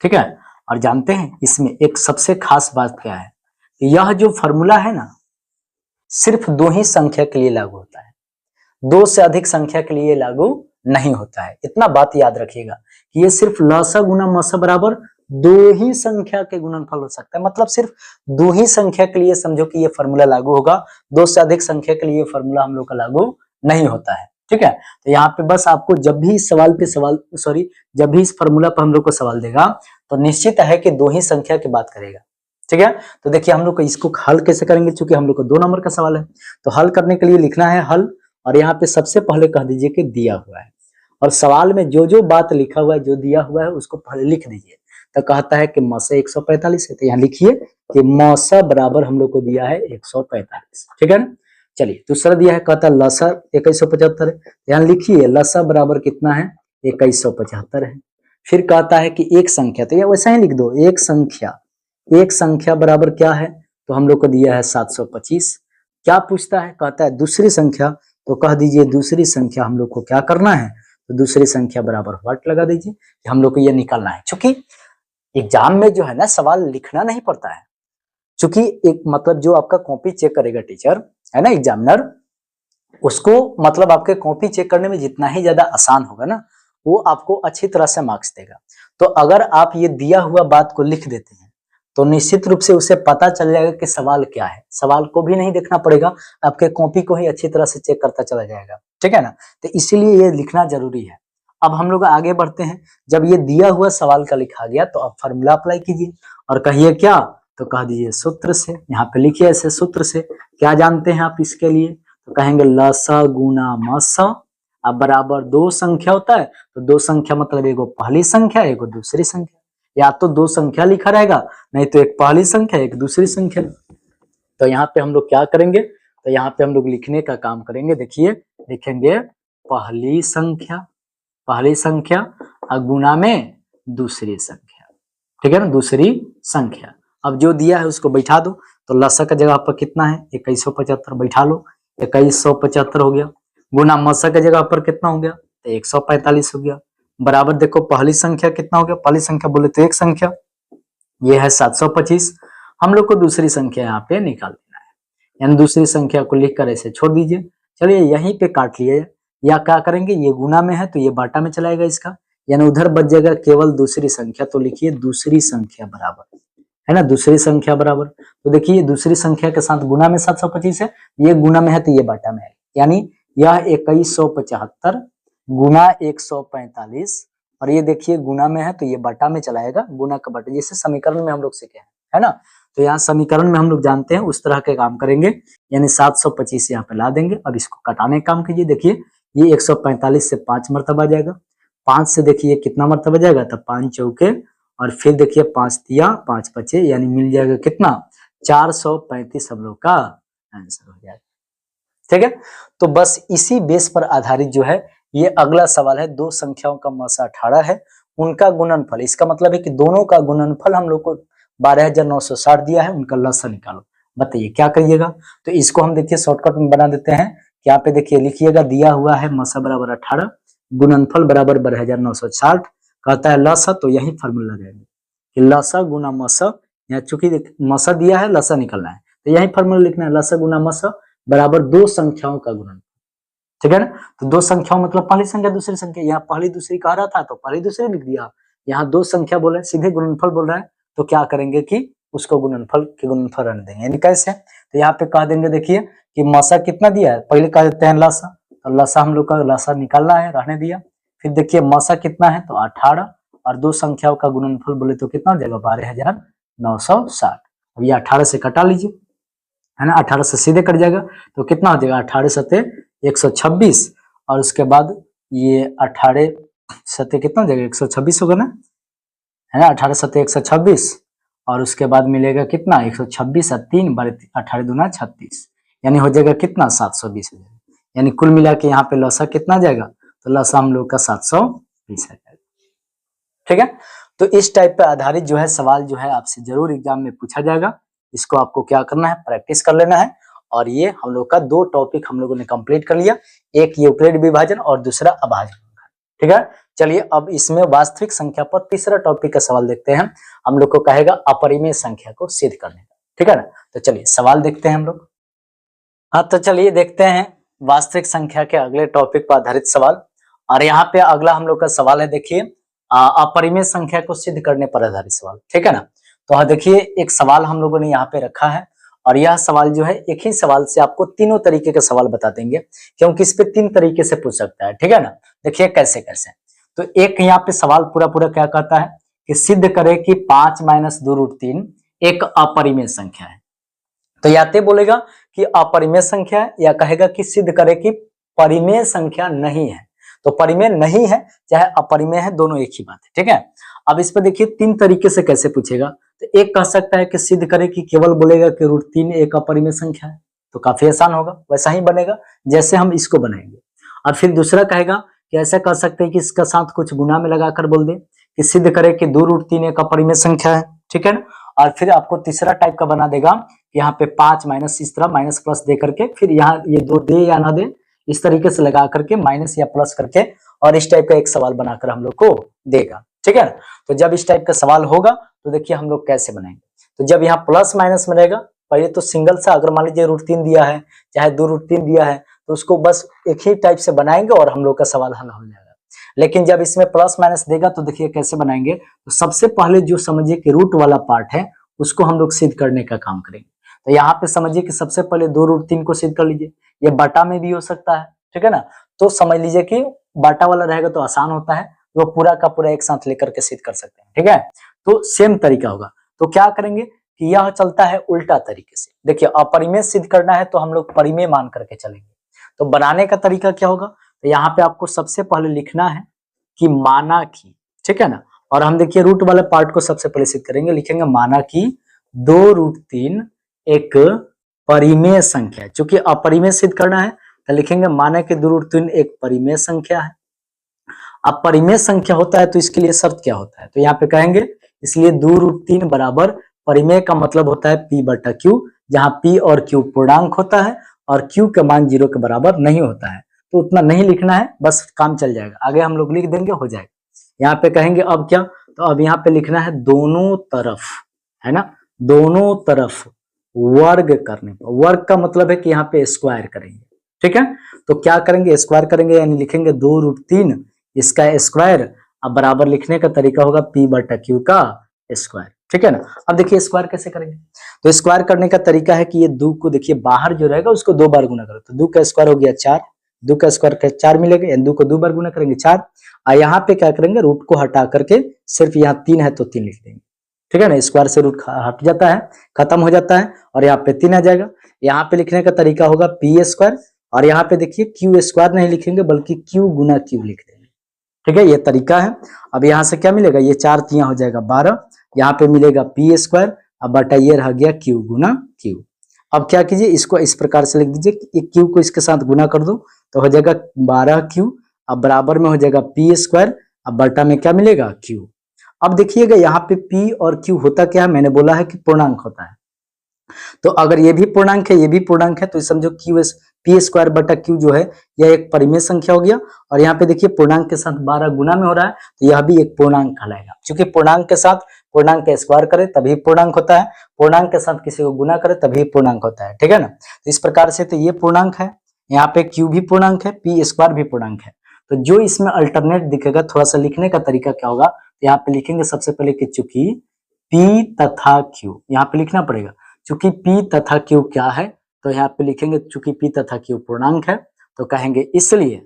ठीक है। और जानते हैं इसमें एक सबसे खास बात क्या है, यह जो फॉर्मूला है ना, सिर्फ दो ही संख्या के लिए लागू होता है, दो से अधिक संख्या के लिए लागू नहीं होता है। इतना बात याद रखिएगा कि ये सिर्फ लसा गुना मसा बराबर दो ही संख्या के गुणनफल हो सकता है। मतलब सिर्फ दो ही संख्या के लिए समझो कि ये फॉर्मूला लागू होगा, दो से अधिक संख्या के लिए फॉर्मूला हम लोग का लागू नहीं होता है। ठीक है। तो यहाँ पे बस आपको जब भी इस सवाल पे जब भी इस फॉर्मूला पर हम लोग को सवाल देगा, तो निश्चित है कि दो ही संख्या की बात करेगा। ठीक है। तो देखिए हम लोग को इसको हल कैसे करेंगे, चूंकि हम लोग को 2 नंबर का सवाल है, तो हल करने के लिए लिखना है हल। और यहाँ पे सबसे पहले कह दीजिए कि दिया हुआ है, और सवाल में जो जो बात लिखा हुआ है, जो दिया हुआ है, उसको पहले लिख दीजिए। तो कहता है कि मौसा 145 है, तो यहाँ लिखिए कि मौसा बराबर हम लोग को दिया है 145। ठीक है ना। चलिए दूसरा दिया है, कहता है लसा 2175 है, यहाँ लिखिए लसा बराबर कितना है, 2175 है। फिर कहता है कि एक संख्या, तो यह वैसा ही लिख दो, एक संख्या बराबर क्या है, तो हम लोग को दिया है 725। क्या पूछता है, कहता है दूसरी संख्या, तो कह दीजिए दूसरी संख्या हम लोग को क्या करना है, तो दूसरी संख्या बराबर व्हाट लगा दीजिए, हम लोग को ये निकालना है। चूंकि एग्जाम में जो है ना सवाल लिखना नहीं पड़ता है, चूंकि एक मतलब जो आपका कॉपी चेक करेगा टीचर, है ना, एग्जामिनर, उसको मतलब आपके कॉपी चेक करने में जितना ही ज्यादा आसान होगा ना, वो आपको अच्छी तरह से मार्क्स देगा। तो अगर आप ये दिया हुआ बात को लिख देते हैं, तो निश्चित रूप से उसे पता चल जाएगा कि सवाल क्या है, सवाल को भी नहीं देखना पड़ेगा, आपके कॉपी को ही अच्छी तरह से चेक करता चला जाएगा। ठीक है ना। तो इसीलिए ये लिखना जरूरी है। अब हम लोग आगे बढ़ते हैं। जब ये दिया हुआ सवाल का लिखा गया, तो अब फॉर्मूला अप्लाई कीजिए और कहिए क्या, तो कह दीजिए सूत्र से। यहाँ पे लिखिए ऐसे सूत्र से। क्या जानते हैं आप इसके लिए, तो कहेंगे लसा गुना मसा, अब बराबर दो संख्या होता है, तो दो संख्या मतलब एगो पहली संख्या एगो दूसरी संख्या, या तो दो संख्या लिखा रहेगा, नहीं तो एक पहली संख्या एक दूसरी संख्या। तो यहाँ पे हम लोग क्या करेंगे, तो यहाँ पे हम लोग लिखने का काम करेंगे। देखिए लिखेंगे पहली संख्या और गुना में दूसरी संख्या। ठीक है ना, दूसरी संख्या। अब जो दिया है उसको बैठा दो, तो लसा का जगह पर कितना है, 2175 बैठा लो, 2175 हो गया। गुना मसा के जगह पर कितना हो गया, तो 145 हो गया। बराबर देखो पहली संख्या कितना हो गया, पहली संख्या बोले तो एक संख्या, ये है 725। हम लोग को दूसरी संख्या यहाँ पे निकाल देना है, यानी दूसरी संख्या को लिखकर ऐसे छोड़ दीजिए। चलिए यहीं पे काट लिए, या क्या करेंगे, ये गुना में है तो ये बाटा में चलाएगा इसका, यानी उधर बच जाएगा केवल दूसरी संख्या। तो लिखिए दूसरी संख्या बराबर, है ना, दूसरी संख्या बराबर। तो देखिए दूसरी संख्या के साथ गुना में 725 है, ये गुना में है तो ये बाटा में है, यानी यह 2175 गुना 145, और ये देखिए गुना में है तो ये बटा में चलाएगा, गुना का बटा, जैसे समीकरण में हम लोग सीखे हैं, है ना। तो यहाँ समीकरण में हम लोग जानते हैं उस तरह के काम करेंगे, यानी 725 यहाँ पे ला देंगे। अब इसको कटाने का काम कीजिए। देखिए ये 145 से 5 मरतबा जाएगा, 5 से देखिए कितना मरतबा जाएगा, तो 5 चौके, और फिर देखिए 5 दिया 5 बचे, यानी मिल जाएगा कितना, 435 हम लोग का आंसर हो जाएगा। ठीक है। तो बस इसी बेस पर आधारित जो है ये अगला सवाल है। दो संख्याओं का मसा 18 है, उनका गुणनफल, इसका मतलब है कि दोनों का गुणनफल हम लोग को 12,960 दिया है, उनका लसा निकालो। बताइए क्या करिएगा। तो इसको हम देखिए शॉर्टकट में बना देते हैं। यहाँ पे देखिए लिखिएगा, दिया हुआ है मसा बराबर 18, गुणनफल बराबर 12,960, कहता है लसा, तो यही फॉर्मूला लगाएंगे कि लसा गुना मसा, यहाँ चूंकि मसा दिया है लसा निकलना है, तो यही फॉर्मूला लिखना है, लसा गुना मसा बराबर दो संख्याओं का गुणनफल। ठीक है ना। तो दो संख्याओं मतलब पहली संख्या दूसरी संख्या, यहाँ पहली दूसरी कह रहा था तो पहली दूसरी लिख दिया, यहाँ दो संख्या बोल रहे हैं, सीधे गुणनफल बोल रहा है, तो क्या करेंगे कि उसको गुणनफल के गुणनफल रहने देंगे। यानी कैसे, तो यहाँ पे कह देंगे देखिए कि मसा कितना दिया है, पहले कह देते हैं लसा, तो लसा हम लोग का लसा निकालना है, रहने दिया। फिर देखिए मसा कितना है, तो 18, और दो संख्याओं का गुणनफल बोले तो कितना हो जाएगा, 12,960। अब ये 18 से कटा लीजिए, है ना, 18 से सीधे कट जाएगा तो कितना हो जाएगा 18 सते 126 और उसके बाद ये 18 सते कितना हो जाएगा 126 होगा ना, है ना, 18 सते 126 और उसके बाद मिलेगा कितना 126 और 3 बार 18 दूना 36 यानी हो जाएगा कितना 720 हो जाएगा। यानी कुल मिला के यहाँ पे लसा कितना जाएगा तो लसा हम लोग का 720 है। ठीक है, तो इस टाइप पे आधारित जो है सवाल जो है आपसे जरूर एग्जाम में पूछा जाएगा। इसको आपको क्या करना है, प्रैक्टिस कर लेना है। और ये हम लोग का 2 टॉपिक हम लोगों ने कंप्लीट कर लिया, एक यूक्लिड विभाजन और दूसरा अभाज्य। ठीक है, चलिए अब इसमें वास्तविक संख्या पर तीसरा टॉपिक का सवाल देखते हैं। हम लोग को कहेगा अपरिमेय संख्या को सिद्ध करने का। ठीक है ना, तो चलिए सवाल देखते हैं हम लोग। हाँ, तो चलिए देखते हैं वास्तविक संख्या के अगले टॉपिक पर आधारित सवाल। और यहाँ पे अगला हम लोग का सवाल है, देखिए अपरिमेय संख्या को सिद्ध करने पर आधारित सवाल। ठीक है ना, तो हाँ देखिए एक सवाल हम लोगों ने यहाँ पे रखा है और यह सवाल जो है एक ही सवाल से आपको तीनों तरीके के सवाल बता देंगे, क्योंकि इस पे 3 तरीके से पूछ सकता है। ठीक है ना, देखिए कैसे कैसे। तो एक यहाँ पे सवाल पूरा पूरा क्या कहता है कि सिद्ध करे कि 5 - 2√3 एक अपरिमेय संख्या है। तो या तो बोलेगा कि अपरिमेय संख्या है या कहेगा कि सिद्ध करे कि परिमेय संख्या नहीं है। तो परिमेय नहीं है चाहे अपरिमेय है, दोनों एक ही बात है। ठीक है, अब इस पर देखिए 3 तरीके से कैसे पूछेगा। तो एक कह सकता है कि सिद्ध करे कि केवल बोलेगा कि √3 एक अपरिमेय संख्या है, तो काफी आसान होगा, वैसा ही बनेगा जैसे हम इसको बनाएंगे। और फिर दूसरा कहेगा कि ऐसा कर सकते हैं कि इसका साथ कुछ गुना में लगाकर बोल दे कि सिद्ध करे कि 2√3 एक अपरिमेय संख्या है। ठीक है ना, और फिर आपको तीसरा टाइप का बना देगा, यहाँ पे 5 माइनस इस तरह माइनस प्लस दे करके फिर यहाँ ये 2 दे या ना दे इस तरीके से लगा करके माइनस या प्लस करके और इस टाइप का एक सवाल बनाकर हम लोग को देगा। ठीक है ना, तो जब इस टाइप का सवाल होगा तो देखिए हम लोग कैसे बनाएंगे। तो जब यहाँ प्लस माइनस बनेगा, पहले तो सिंगल सा अगर मान लीजिए √3 दिया है चाहे 2√3 दिया है तो उसको बस एक ही टाइप से बनाएंगे और हम लोग का सवाल हल हो जाएगा। लेकिन जब इसमें प्लस माइनस देगा तो देखिए कैसे बनाएंगे। तो सबसे पहले जो समझिए कि रूट वाला पार्ट है उसको हम लोग सिद्ध करने का काम करेंगे। तो यहाँ पे समझिए कि सबसे पहले 2√3 को सिद्ध कर लीजिए, ये बाटा में भी हो सकता है। ठीक है ना, तो समझ लीजिए कि बाटा वाला रहेगा तो आसान होता है, वो पूरा का पूरा एक साथ लेकर के सिद्ध कर सकते हैं। ठीक है, तो सेम तरीका होगा। तो क्या करेंगे कि यह चलता है उल्टा तरीके से। देखिए अपरिमेय सिद्ध करना है तो हम लोग परिमेय मान करके चलेंगे। तो बनाने का तरीका क्या होगा, तो यहाँ पे आपको सबसे पहले लिखना है कि माना की। ठीक है ना, और हम देखिए रूट वाले पार्ट को सबसे पहले सिद्ध करेंगे, लिखेंगे माना की 2√3 एक परिमेय संख्या है। चूंकि अपरिमेय सिद्ध करना है तो लिखेंगे माना कि 2√3 एक परिमेय संख्या है। अब परिमेय संख्या होता है तो इसके लिए शर्त क्या होता है, तो यहाँ पे कहेंगे इसलिए 2√3 बराबर परिमेय का मतलब होता है P/Q, जहाँ P और Q पूर्णांक होता है और Q का मान 0 के बराबर नहीं होता है। तो उतना नहीं लिखना है, बस काम चल जाएगा, आगे हम लोग लिख देंगे हो जाएगा। यहाँ पे कहेंगे अब क्या, तो अब यहाँ पे लिखना है दोनों तरफ, है ना, दोनों तरफ वर्ग करने पर। वर्ग का मतलब है कि यहाँ पे स्क्वायर करेंगे। ठीक है, तो क्या करेंगे स्क्वायर करेंगे, यानी लिखेंगे 2√3 इसका स्क्वायर। अब बराबर लिखने का तरीका होगा P/Q का स्क्वायर। ठीक है ना, अब देखिए स्क्वायर कैसे करेंगे। तो स्क्वायर करने का तरीका है कि ये 2 को देखिए बाहर जो रहेगा उसको 2 बार गुना करो, तो 2 का स्क्वायर हो गया 4, 2 का स्क्वायर 4 मिलेगा, यानी 2 को 2 बार गुना करेंगे 4। और यहाँ पे क्या करेंगे रूट को हटा करके सिर्फ यहाँ 3 है तो 3 लिख देंगे। ठीक है ना, स्क्वायर से रूट हट जाता है, खत्म हो जाता है और यहाँ पे 3 आ जाएगा। यहाँ पे लिखने का तरीका होगा P² और यहाँ पे देखिए Q² नहीं लिखेंगे बल्कि Q गुना Q लिख देंगे। ठीक है, ये तरीका है। अब यहाँ से क्या मिलेगा, ये 4 3 हो जाएगा 12, यहाँ पे मिलेगा P², अब बटा ये रह गया Q गुना Q। अब क्या कीजिए इसको इस प्रकार से लिख दीजिए कि Q को इसके साथ गुना कर दो तो हो जाएगा 12Q, अब बराबर में हो जाएगा P², अब बटा में क्या मिलेगा Q। अब देखिएगा यहाँ पे P और Q होता क्या है, मैंने बोला है कि पूर्णांक होता है। तो अगर ये भी पूर्णांक है ये भी पूर्णांक है तो समझो P²/Q जो है यह एक परिमेय संख्या हो गया। और यहाँ पे देखिए पूर्णांक के साथ 12 गुना में हो रहा है तो यह भी एक पूर्णांक कहलाएगा, क्योंकि पूर्णांक के साथ पूर्णांक का स्क्वायर करे तभी पूर्णांक होता है, पूर्णांक के साथ किसी को गुना करे तभी पूर्णांक होता है। ठीक है ना, तो इस प्रकार से तो ये पूर्णांक है, यहाँ पे Q भी पूर्णांक है, P² भी पूर्णांक है। तो जो इसमें अल्टरनेट दिखेगा, थोड़ा सा लिखने का तरीका क्या होगा, तो यहाँ पे लिखेंगे सबसे पहले कि चूंकि P तथा Q, यहाँ पे लिखना पड़ेगा चूंकि P तथा Q क्या है, तो यहाँ पे लिखेंगे चूंकि P तथा Q पूर्णांक है तो कहेंगे इसलिए।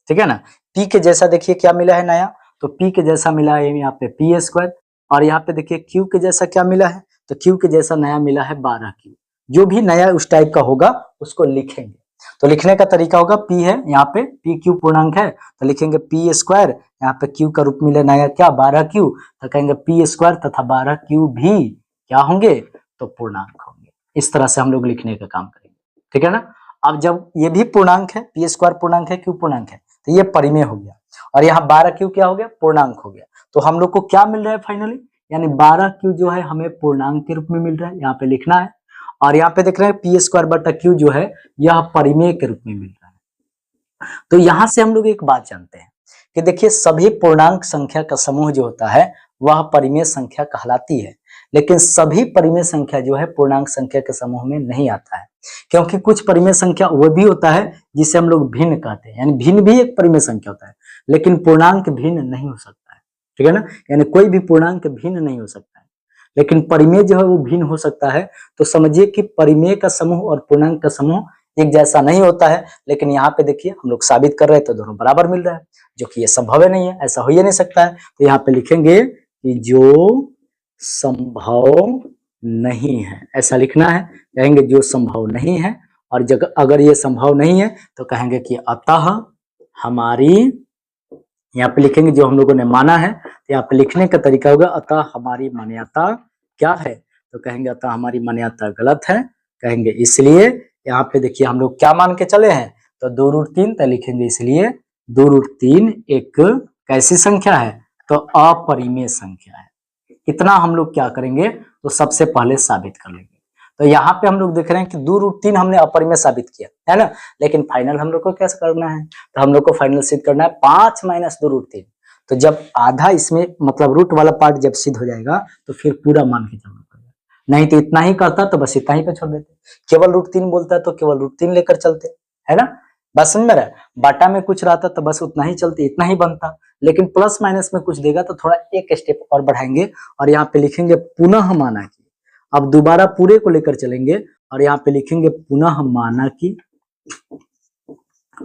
ठीक है ना, P के जैसा देखिए क्या मिला है नया, तो P के जैसा मिला है यहाँ पे P² और यहाँ पे देखिए Q के जैसा क्या मिला है, तो Q के जैसा नया मिला है 12Q, जो भी नया उस टाइप का होगा उसको लिखेंगे। तो लिखने का तरीका होगा p है, यहाँ पे p q पूर्णांक है तो लिखेंगे p स्क्वायर, यहाँ पे q का रूप मिले नया क्या 12q, तो कहेंगे p स्क्वायर तथा 12q भी क्या होंगे तो पूर्णांक होंगे। इस तरह से हम लोग लिखने का काम करेंगे, ठीक है ना। अब जब ये भी पूर्णांक है, p स्क्वायर पूर्णांक है, q पूर्णांक है, तो ये परिमेय हो गया और यहाँ 12q क्या हो गया पूर्णांक हो गया। तो हम लोग को क्या मिल रहा है फाइनली, यानी 12q जो है हमें पूर्णांक के रूप में मिल रहा है, यहाँ पे लिखना है। और यहाँ पे देख रहे हैं पी स्क्वायर बटा क्यू जो है यह परिमेय के रूप में मिल रहा है। तो यहाँ से हम लोग एक बात जानते हैं कि देखिए सभी पूर्णांक संख्या का समूह जो होता है वह परिमेय संख्या कहलाती है, लेकिन सभी परिमेय संख्या जो है पूर्णांक संख्या के समूह में नहीं आता है, क्योंकि कुछ परिमेय संख्या वो भी होता है जिसे हम लोग भिन्न कहते हैं, यानी भिन्न भी एक परिमेय संख्या होता है लेकिन पूर्णांक भिन्न नहीं हो सकता है, ठीक है ना। यानी कोई भी पूर्णांक भिन्न नहीं हो सकता है, लेकिन परिमेय जो है वो भिन्न हो सकता है। तो समझिए कि परिमेय का समूह और पूर्णांक का समूह एक जैसा नहीं होता है, लेकिन यहाँ पे देखिए हम लोग साबित कर रहे हैं तो दोनों बराबर मिल रहा है, जो कि ये संभव नहीं है, ऐसा हो ही नहीं सकता है। तो यहाँ पे लिखेंगे कि जो संभव नहीं है, ऐसा लिखना है, कहेंगे जो संभव नहीं है। और अगर ये संभव नहीं है तो कहेंगे कि अतः हमारी, यहाँ पे लिखेंगे जो हम लोगों ने माना है, तो यहाँ पे लिखने का तरीका होगा अतः हमारी मान्यता क्या है, तो कहेंगे अतः हमारी मान्यता गलत है, कहेंगे इसलिए। यहाँ पे देखिए हम लोग क्या मान के चले हैं तो 2√3, तो लिखेंगे इसलिए 2√3 एक कैसी संख्या है तो अपरिमेय संख्या है। इतना हम लोग क्या करेंगे तो सबसे पहले साबित कर लेंगे। तो यहाँ पे हम लोग देख रहे हैं कि 2√3 हमने अपरिमेय साबित किया है ना, लेकिन फाइनल हम लोग को कैसे करना है, तो हम लोग को फाइनल सिद्ध करना है 5 - 2√3। तो जब आधा इसमें मतलब रूट वाला पार्ट जब सिद्ध हो जाएगा तो फिर पूरा मान के चलना पड़ेगा, नहीं तो इतना ही करता तो बस इतना ही पे छोड़ देते, केवल √3 बोलता है तो केवल √3 लेकर चलते, है ना। बस समझ में रहा है, बाटा में कुछ रहता तो बस उतना ही चलते, इतना ही बनता, लेकिन प्लस माइनस में कुछ देगा तो थोड़ा एक स्टेप और बढ़ाएंगे और यहाँ पे लिखेंगे पुनः माना की। अब दोबारा पूरे को लेकर चलेंगे और यहाँ पे लिखेंगे पुनः माना की,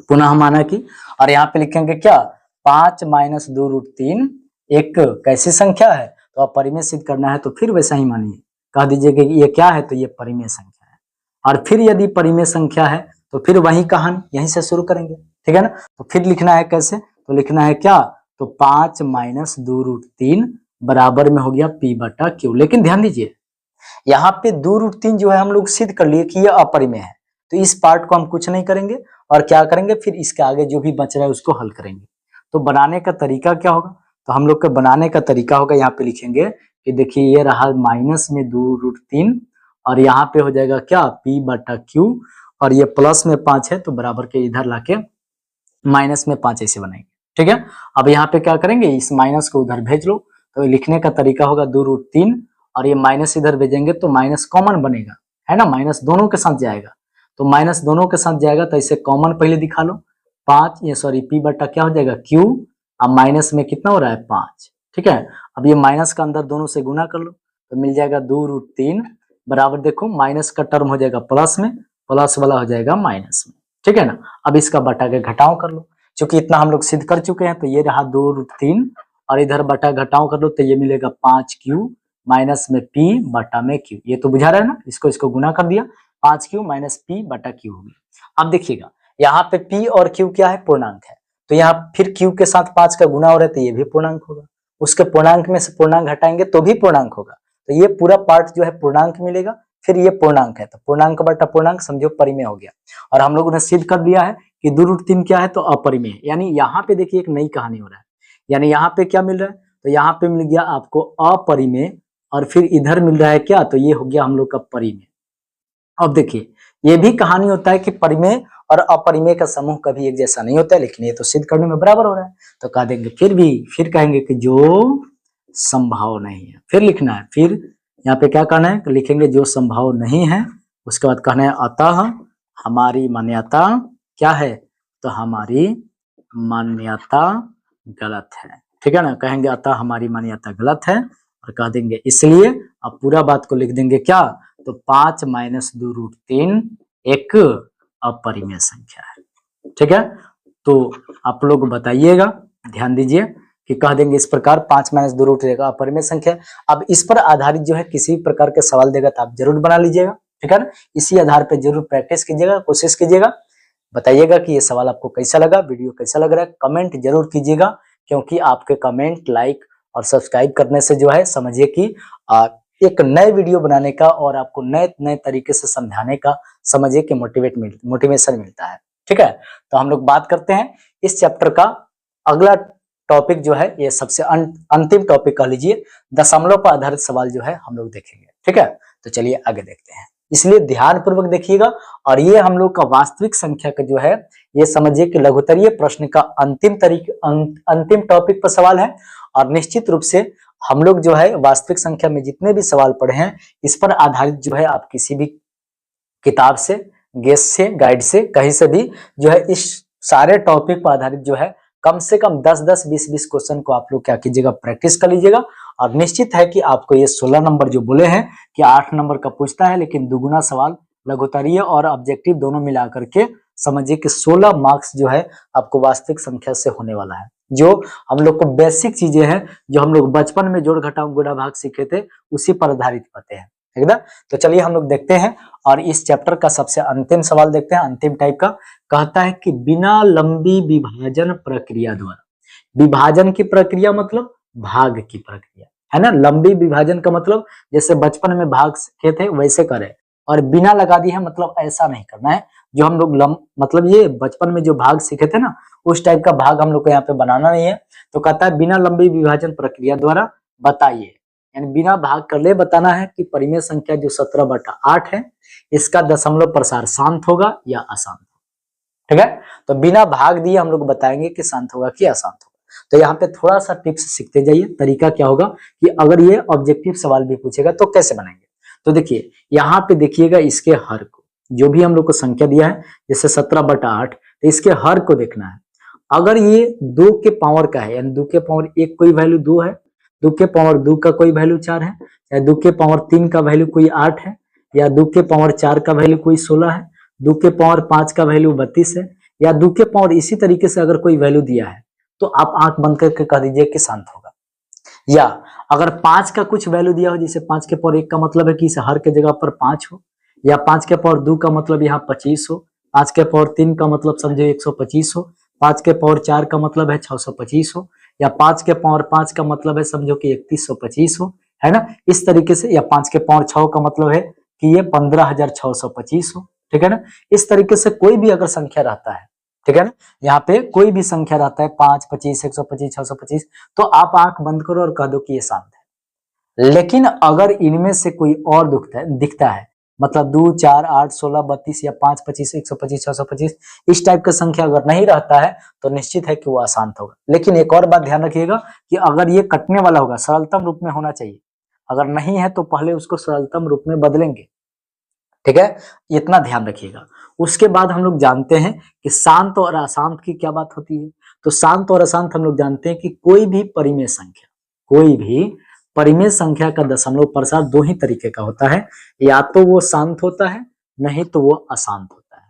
पुनः माना की, और यहाँ पे लिखेंगे क्या 5 - 2√3 एक कैसी संख्या है तो आप परिमेय सिद्ध करना है, तो फिर वैसा ही मानिए, कह दीजिए कि ये क्या है तो ये परिमेय संख्या है। और फिर यदि परिमेय संख्या है तो फिर वही कहानी यहीं से शुरू करेंगे, ठीक है ना। तो फिर लिखना है कैसे, तो लिखना है क्या तो 5 - 2√3 बराबर में हो गया p/q। लेकिन ध्यान दीजिए यहाँ पे 2√3 जो है हम लोग सिद्ध कर लिए कि ये अपरिमेय है, तो इस पार्ट को हम कुछ नहीं करेंगे और क्या करेंगे फिर इसके आगे जो भी बच रहा है उसको हल करेंगे। तो बनाने का तरीका क्या होगा, तो हम लोग का बनाने का तरीका होगा, यहाँ पे लिखेंगे कि देखिए ये रहा माइनस में 2√3 और यहाँ पे हो जाएगा क्या p/q और ये प्लस में 5 है तो बराबर के इधर लाके माइनस में 5 ऐसे बनाएंगे, ठीक है। अब यहाँ पे क्या करेंगे इस माइनस को उधर भेज लो, तो लिखने का तरीका होगा 2√3 और ये माइनस इधर भेजेंगे तो माइनस कॉमन बनेगा, है ना, माइनस दोनों के साथ जाएगा, तो माइनस दोनों के साथ जाएगा तो इसे कॉमन पहले दिखा लो, 5 ये सॉरी p/q क्या हो जाएगा q, अब माइनस में कितना हो रहा है 5, ठीक है। अब ये माइनस का अंदर दोनों से गुना कर लो तो मिल जाएगा 2√3 बराबर देखो माइनस का टर्म हो जाएगा प्लस में, प्लस वाला हो जाएगा माइनस में, ठीक है ना। अब इसका बटा के घटाव कर लो, क्योंकि इतना हम लोग सिद्ध कर चुके हैं, तो ये रहा 2√3 और इधर बटा घटाव कर लो तो ये मिलेगा 5q माइनस में p/q, ये तो बुझा रहा है ना, इसको गुना कर दिया 5q माइनस p/q हो गया। अब देखिएगा यहाँ पे p और q क्या है पूर्णांक है, तो यहाँ फिर q के साथ 5 का गुना हो रहा है तो ये भी पूर्णांक होगा, उसके पूर्णांक में से पूर्णांक घटाएंगे तो भी पूर्णांक होगा, तो ये पूरा पार्ट जो है पूर्णांक मिलेगा, फिर ये पूर्णांक है तो पूर्णांक बटा पूर्णांक समझो परिमेय हो गया। और हम लोगों ने सिद्ध कर दिया है कि 2√3 क्या है तो अपरिमेय, यानी यहाँ पे देखिए एक नई कहानी हो रहा है, यानी यहाँ पे क्या मिल रहा है तो यहाँ पे मिल गया आपको अपरिमेय और फिर इधर मिल रहा है क्या तो ये हो गया हम लोग का परिमेय। अब देखिए ये भी कहानी होता है कि परिमेय और अपरिमेय का समूह कभी एक जैसा नहीं होता है, लेकिन ये तो सिद्ध करने में बराबर हो रहा है, तो कह देंगे फिर कहेंगे कि जो संभव नहीं है, फिर लिखना है, फिर यहाँ पे क्या करना है लिखेंगे जो संभव नहीं है, उसके बाद कहना है अतः हमारी मान्यता क्या है तो हमारी मान्यता गलत है, ठीक है ना, कहेंगे अतः हमारी मान्यता गलत है और कह देंगे इसलिए। अब पूरा बात को लिख देंगे क्या तो 5 - 2√3 एक अपरिमेय संख्या है, ठीक है। तो आप लोग बताइएगा, ध्यान दीजिए कि कह देंगे इस प्रकार 5 - 2√3 का अपरिमेय संख्या। अब इस पर आधारित जो है किसी प्रकार के सवाल देगा तो आप जरूर बना लीजिएगा, ठीक है ना। इसी आधार पे जरूर प्रैक्टिस कीजिएगा, कोशिश कीजिएगा। बताइएगा कि ये सवाल आपको कैसा लगा, वीडियो कैसा लग रहा है, कमेंट जरूर कीजिएगा, क्योंकि आपके कमेंट, लाइक और सब्सक्राइब करने से जो है समझिए कि एक नए वीडियो बनाने का और आपको नए नए तरीके से समझाने का समझिए कि मोटिवेशन मिलता है। ठीक है, तो हम लोग बात करते हैं इस चैप्टर का अगला टॉपिक जो है, ये सबसे अंतिम टॉपिक कह लीजिए, दशमलव पर आधारित सवाल जो है हम लोग देखेंगे। ठीक है, तो चलिए आगे देखते हैं, इसलिए ध्यान पूर्वक देखिएगा। और ये हम लोग का वास्तविक संख्या का जो है, ये समझिए कि लघुत्तरीय प्रश्न का अंतिम टॉपिक पर सवाल है। और निश्चित रूप से हम लोग जो है वास्तविक संख्या में जितने भी सवाल पढ़े हैं, इस पर आधारित जो है आप किसी भी किताब से, गेस से, गाइड से, कहीं से भी जो है इस सारे टॉपिक पर आधारित जो है कम से कम 10-10, 20-20 क्वेश्चन को आप लोग क्या कीजिएगा, प्रैक्टिस कर लीजिएगा। और निश्चित है कि आपको ये 16 नंबर जो बोले हैं कि 8 नंबर का पूछता है, लेकिन दुगुना सवाल लघुत्तरीय और ऑब्जेक्टिव दोनों मिला करके समझिए कि 16 मार्क्स जो है आपको वास्तविक संख्या से होने वाला है। जो हम लोग को बेसिक चीजें हैं, जो हम लोग बचपन में जोड़ घटाव गुणा भाग सीखे थे, उसी पर आधारित होते हैं। ठीक है ना, तो चलिए हम लोग देखते हैं और इस चैप्टर का सबसे अंतिम सवाल देखते हैं, अंतिम टाइप का। कहता है कि बिना लंबी विभाजन प्रक्रिया द्वारा, विभाजन की प्रक्रिया मतलब भाग की प्रक्रिया, है ना। लंबी विभाजन का मतलब जैसे बचपन में भाग सीखे थे वैसे करें, और बिना लगा दी है मतलब ऐसा नहीं करना है। जो हम लोग मतलब ये बचपन में जो भाग सीखे थे ना, उस टाइप का भाग हम लोग को यहाँ पे बनाना नहीं है। तो कहता है बिना लंबी विभाजन प्रक्रिया द्वारा बताइए, यानी बिना भाग कर ले बताना है कि परिमेय संख्या जो 17/8 है, इसका दशमलव प्रसार शांत होगा या अशांत। ठीक है, तो बिना भाग दिए हम लोग बताएंगे कि शांत होगा कि अशांत होगा। तो यहाँ पे थोड़ा सा टिप्स सीखते जाइए। तरीका क्या होगा कि अगर ये ऑब्जेक्टिव सवाल भी पूछेगा तो कैसे बनाएंगे। तो देखिए यहाँ पे देखिएगा, इसके हर को, जो भी हम लोग को संख्या दिया है जैसे 17/8, तो इसके हर को देखना है। अगर ये 2 के पावर का है, यानी 2 के पावर 1 कोई वैल्यू 2 है, 2 के पावर 2 का कोई वैल्यू 4 है, या 2 के पावर 3 का वैल्यू कोई 8 है, या 2 के पावर 4 का वैल्यू कोई 16 है, 2 के पावर 5 का वैल्यू 32 है, या 2 के पावर इसी तरीके से अगर कोई वैल्यू दिया है, तो आप आंख बंद करके कह दीजिए कि शांत होगा। या अगर 5 का कुछ वैल्यू दिया हो, जैसे 5 के पावर 1 का मतलब है कि इस हर के जगह पर 5 हो, या 5 के पावर 2 का मतलब यहाँ 25 हो, 5 के पावर 3 का मतलब समझो 125 हो, 5 के पावर 4 का मतलब है 625 हो, या 5 के पावर 5 का मतलब है समझो कि 3125 हो, है ना। इस तरीके से, या 5 के पावर 6 का मतलब है कि ये 15,625 हो। ठीक है ना, इस तरीके से कोई भी अगर संख्या रहता है, ठीक है ना, यहाँ पे कोई भी संख्या रहता है 5, 25, 125, 625, तो आप आंख बंद करो और कह दो कि ये शांत है। लेकिन अगर इनमें से कोई और दिखता है, मतलब 2, 4, 8, 16, 32 या 5, 25, 125, 625, इस टाइप का संख्या अगर नहीं रहता है तो निश्चित है कि वो अशांत होगा। लेकिन एक और बात ध्यान रखिएगा कि अगर ये कटने वाला होगा, सरलतम रूप में होना चाहिए। अगर नहीं है तो पहले उसको सरलतम रूप में बदलेंगे। ठीक है, इतना ध्यान रखिएगा। उसके बाद हम लोग जानते हैं कि शांत और अशांत की क्या बात होती है। तो शांत और अशांत हम लोग जानते हैं कि कोई भी परिमेय संख्या का दशमलव प्रसार 2 ही तरीके का होता है, या तो वो शांत होता है, नहीं तो वो अशांत होता है।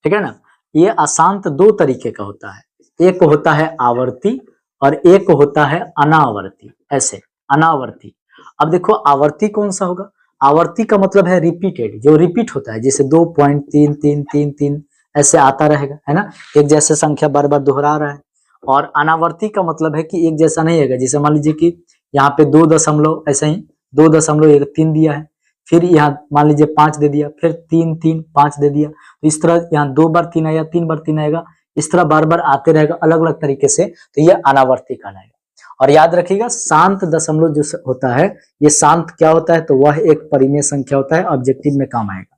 ठीक है ना, ये अशांत 2 तरीके का होता है, एक होता है आवर्ती और एक होता है अनावर्ती। ऐसे अनावर्ती, अब देखो आवर्ती कौन सा होगा। आवर्ती का मतलब है रिपीटेड, जो रिपीट होता है, जैसे 2.3333 ऐसे आता रहेगा, है ना, एक जैसे संख्या बार बार दोहरा रहा है। और अनावर्ती का मतलब है कि एक जैसा नहीं है, जैसे मान लीजिए कि यहाँ पे 2 दशमलव, ऐसे ही 2.13 दिया है, फिर यहाँ मान लीजिए 5 दे दिया, फिर 3, 3, 5 दे दिया, तो इस तरह यहाँ 2 बार 3 आया, 3 बार 3 आएगा, इस तरह बार बार आते रहेगा अलग अलग तरीके से, तो ये अनावर्ती कहलाएगा। और याद रखिएगा, शांत दशमलव जो होता है, ये शांत क्या होता है, तो वह एक परिमेय संख्या होता है, ऑब्जेक्टिव में काम आएगा।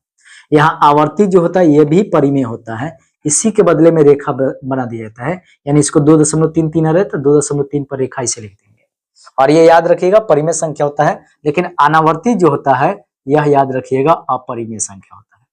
यहाँ आवर्ती जो होता है ये भी परिमेय होता है, इसी के बदले में रेखा बना दिया जाता है, यानी इसको 2.33 आ रहा है तो 2.3 पर रेखा इसे लिख देंगे। और ये याद रखिएगा परिमेय संख्या होता है, लेकिन अनावर्ती जो होता है यह याद रखिएगा अपरिमेय संख्या होता है।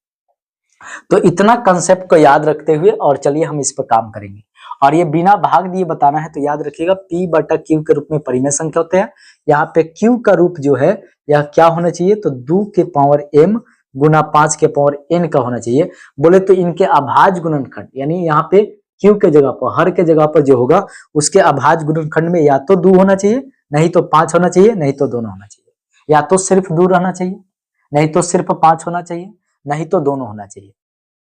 तो इतना कंसेप्ट को याद रखते हुए और चलिए हम इस पर काम करेंगे। और ये बिना भाग दिए बताना है, तो याद रखिएगा P/Q के रूप में परिमेय संख्या होते हैं। यहाँ पे Q का रूप जो है यह क्या होना चाहिए, तो 2 के पावर m गुना 5 के पावर n का होना चाहिए। बोले तो इनके अभाज्य गुणनखंड, यानी यहाँ पे Q के जगह पर, हर के जगह पर जो होगा उसके अभाज्य गुणनखंड में या तो 2 होना चाहिए, नहीं तो 5 होना चाहिए, नहीं तो दोनों होना चाहिए। या तो सिर्फ 2 रहना चाहिए, नहीं तो सिर्फ 5 होना चाहिए, नहीं तो दोनों होना चाहिए,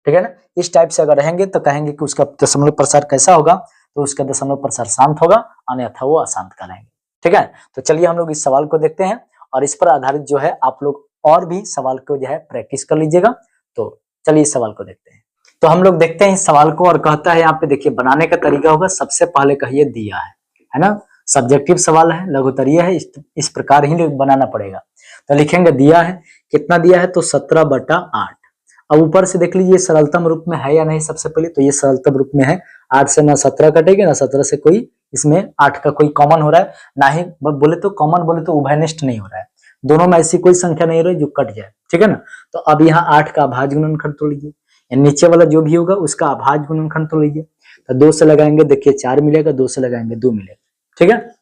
ठीक है ना। इस टाइप से अगर रहेंगे तो कहेंगे कि उसका दशमलव प्रसार कैसा होगा, तो उसका दशमलव प्रसार शांत होगा, अन्यथा वो अशांत का रहेंगे, ठीक है। तो चलिए हम लोग इस सवाल को देखते हैं और इस पर आधारित जो है आप लोग और भी सवाल को जो है प्रैक्टिस कर लीजिएगा। तो चलिए इस सवाल को देखते हैं। तो हम लोग देखते हैं इस सवाल को और कहता है यहाँ पे देखिए बनाने का तरीका होगा, सबसे पहले कहिए दिया है ना, सब्जेक्टिव सवाल है, लघुत्तरीय है, इस प्रकार ही बनाना पड़ेगा। तो लिखेंगे दिया है, कितना दिया है, तो 17/8। अब ऊपर से देख लीजिए सरलतम रूप में है या नहीं, सबसे पहले तो ये सरलतम रूप में है, 8 से ना 17 कटेगा ना 17 से कोई इसमें 8 का कोई कॉमन हो रहा है, ना ही बोले तो कॉमन बोले तो उभयनिष्ठ नहीं हो रहा है, दोनों में ऐसी कोई संख्या नहीं हो रही जो कट जाए, ठीक है ना। तो अब यहाँ 8 का अभाज्य गुणनखंड तो लीजिए, नीचे वाला जो भी होगा उसका अभाज्य गुणनखंड तो लीजिए। तो 2 से लगाएंगे देखिए 4 मिलेगा, 2 से लगाएंगे 2 मिलेगा, ठीक है।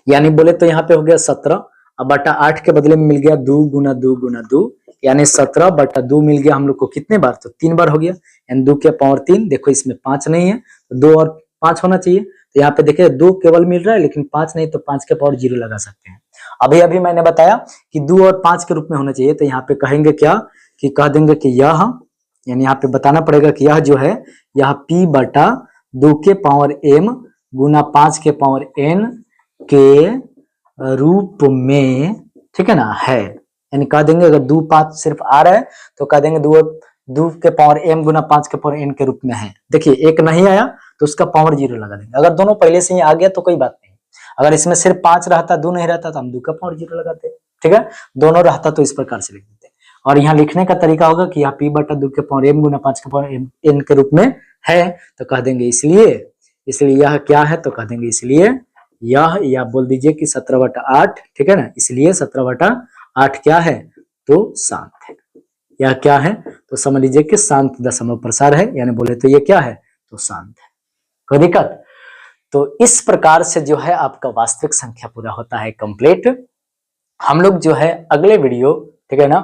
यानी बोले तो यहाँ पे हो गया 17, अब बटा 8 के बदले में मिल गया 2 गुना 2 गुना 2, यानी 17/2 मिल गया हम लोग को कितने बार, तो 3 बार हो गया, यानी 2 के पावर 3। देखो इसमें 5 नहीं है तो 2 और 5 होना चाहिए, तो यहाँ पे देखिए 2 केवल मिल रहा है लेकिन 5 नहीं, तो 5 के पावर 0 लगा सकते हैं। अभी मैंने बताया कि 2 और 5 के रूप में होना चाहिए, तो यहाँ पे कहेंगे क्या कि कह देंगे कि यह, यानी यहाँ पे बताना पड़ेगा कि यह जो है यह p/2 के पावर m गुना 5 के पावर n के रूप में, ठीक है ना, है। यानी कह देंगे अगर 2 5 सिर्फ आ रहा है तो कह देंगे 2 के पावर m गुना 5 के पावर n के रूप में है। देखिए एक नहीं आया तो उसका पावर 0 लगा देंगे, अगर दोनों पहले से ही आ गया तो कोई बात नहीं, अगर इसमें सिर्फ 5 रहता 2 नहीं रहता तो हम 2 का पावर 0 लगाते, ठीक है। दोनों रहता तो इस प्रकार से लिख देते। और यहाँ लिखने का तरीका होगा कि यहाँ p/2 के पावर m गुना 5 के पावर n के रूप में है, तो कह देंगे इसलिए यह क्या है, तो कह देंगे इसलिए यह, या बोल दीजिए कि 17/8, ठीक है ना, इसलिए 17/8 क्या है, तो शांत है। यह क्या है, तो समझ लीजिए कि शांत दशमलव प्रसार है, यानी बोले तो ये क्या है, तो शांत है। कोई दिक्कत? तो इस प्रकार से जो है आपका वास्तविक संख्या पूरा होता है कंप्लीट। हम लोग जो है अगले वीडियो, ठीक है ना,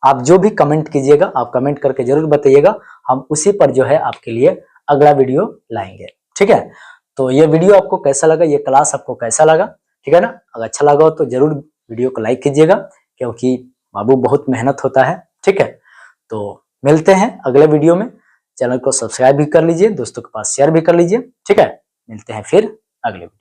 आप जो भी कमेंट कीजिएगा आप कमेंट करके जरूर बताइएगा, हम उसी पर जो है आपके लिए अगला वीडियो लाएंगे, ठीक है। तो ये वीडियो आपको कैसा लगा, ये क्लास आपको कैसा लगा, ठीक है ना। अगर अच्छा लगा हो तो जरूर वीडियो को लाइक कीजिएगा, क्योंकि बाबू बहुत मेहनत होता है, ठीक है। तो मिलते हैं अगले वीडियो में, चैनल को सब्सक्राइब भी कर लीजिए, दोस्तों के पास शेयर भी कर लीजिए, ठीक है। मिलते हैं फिर अगले वीडियो।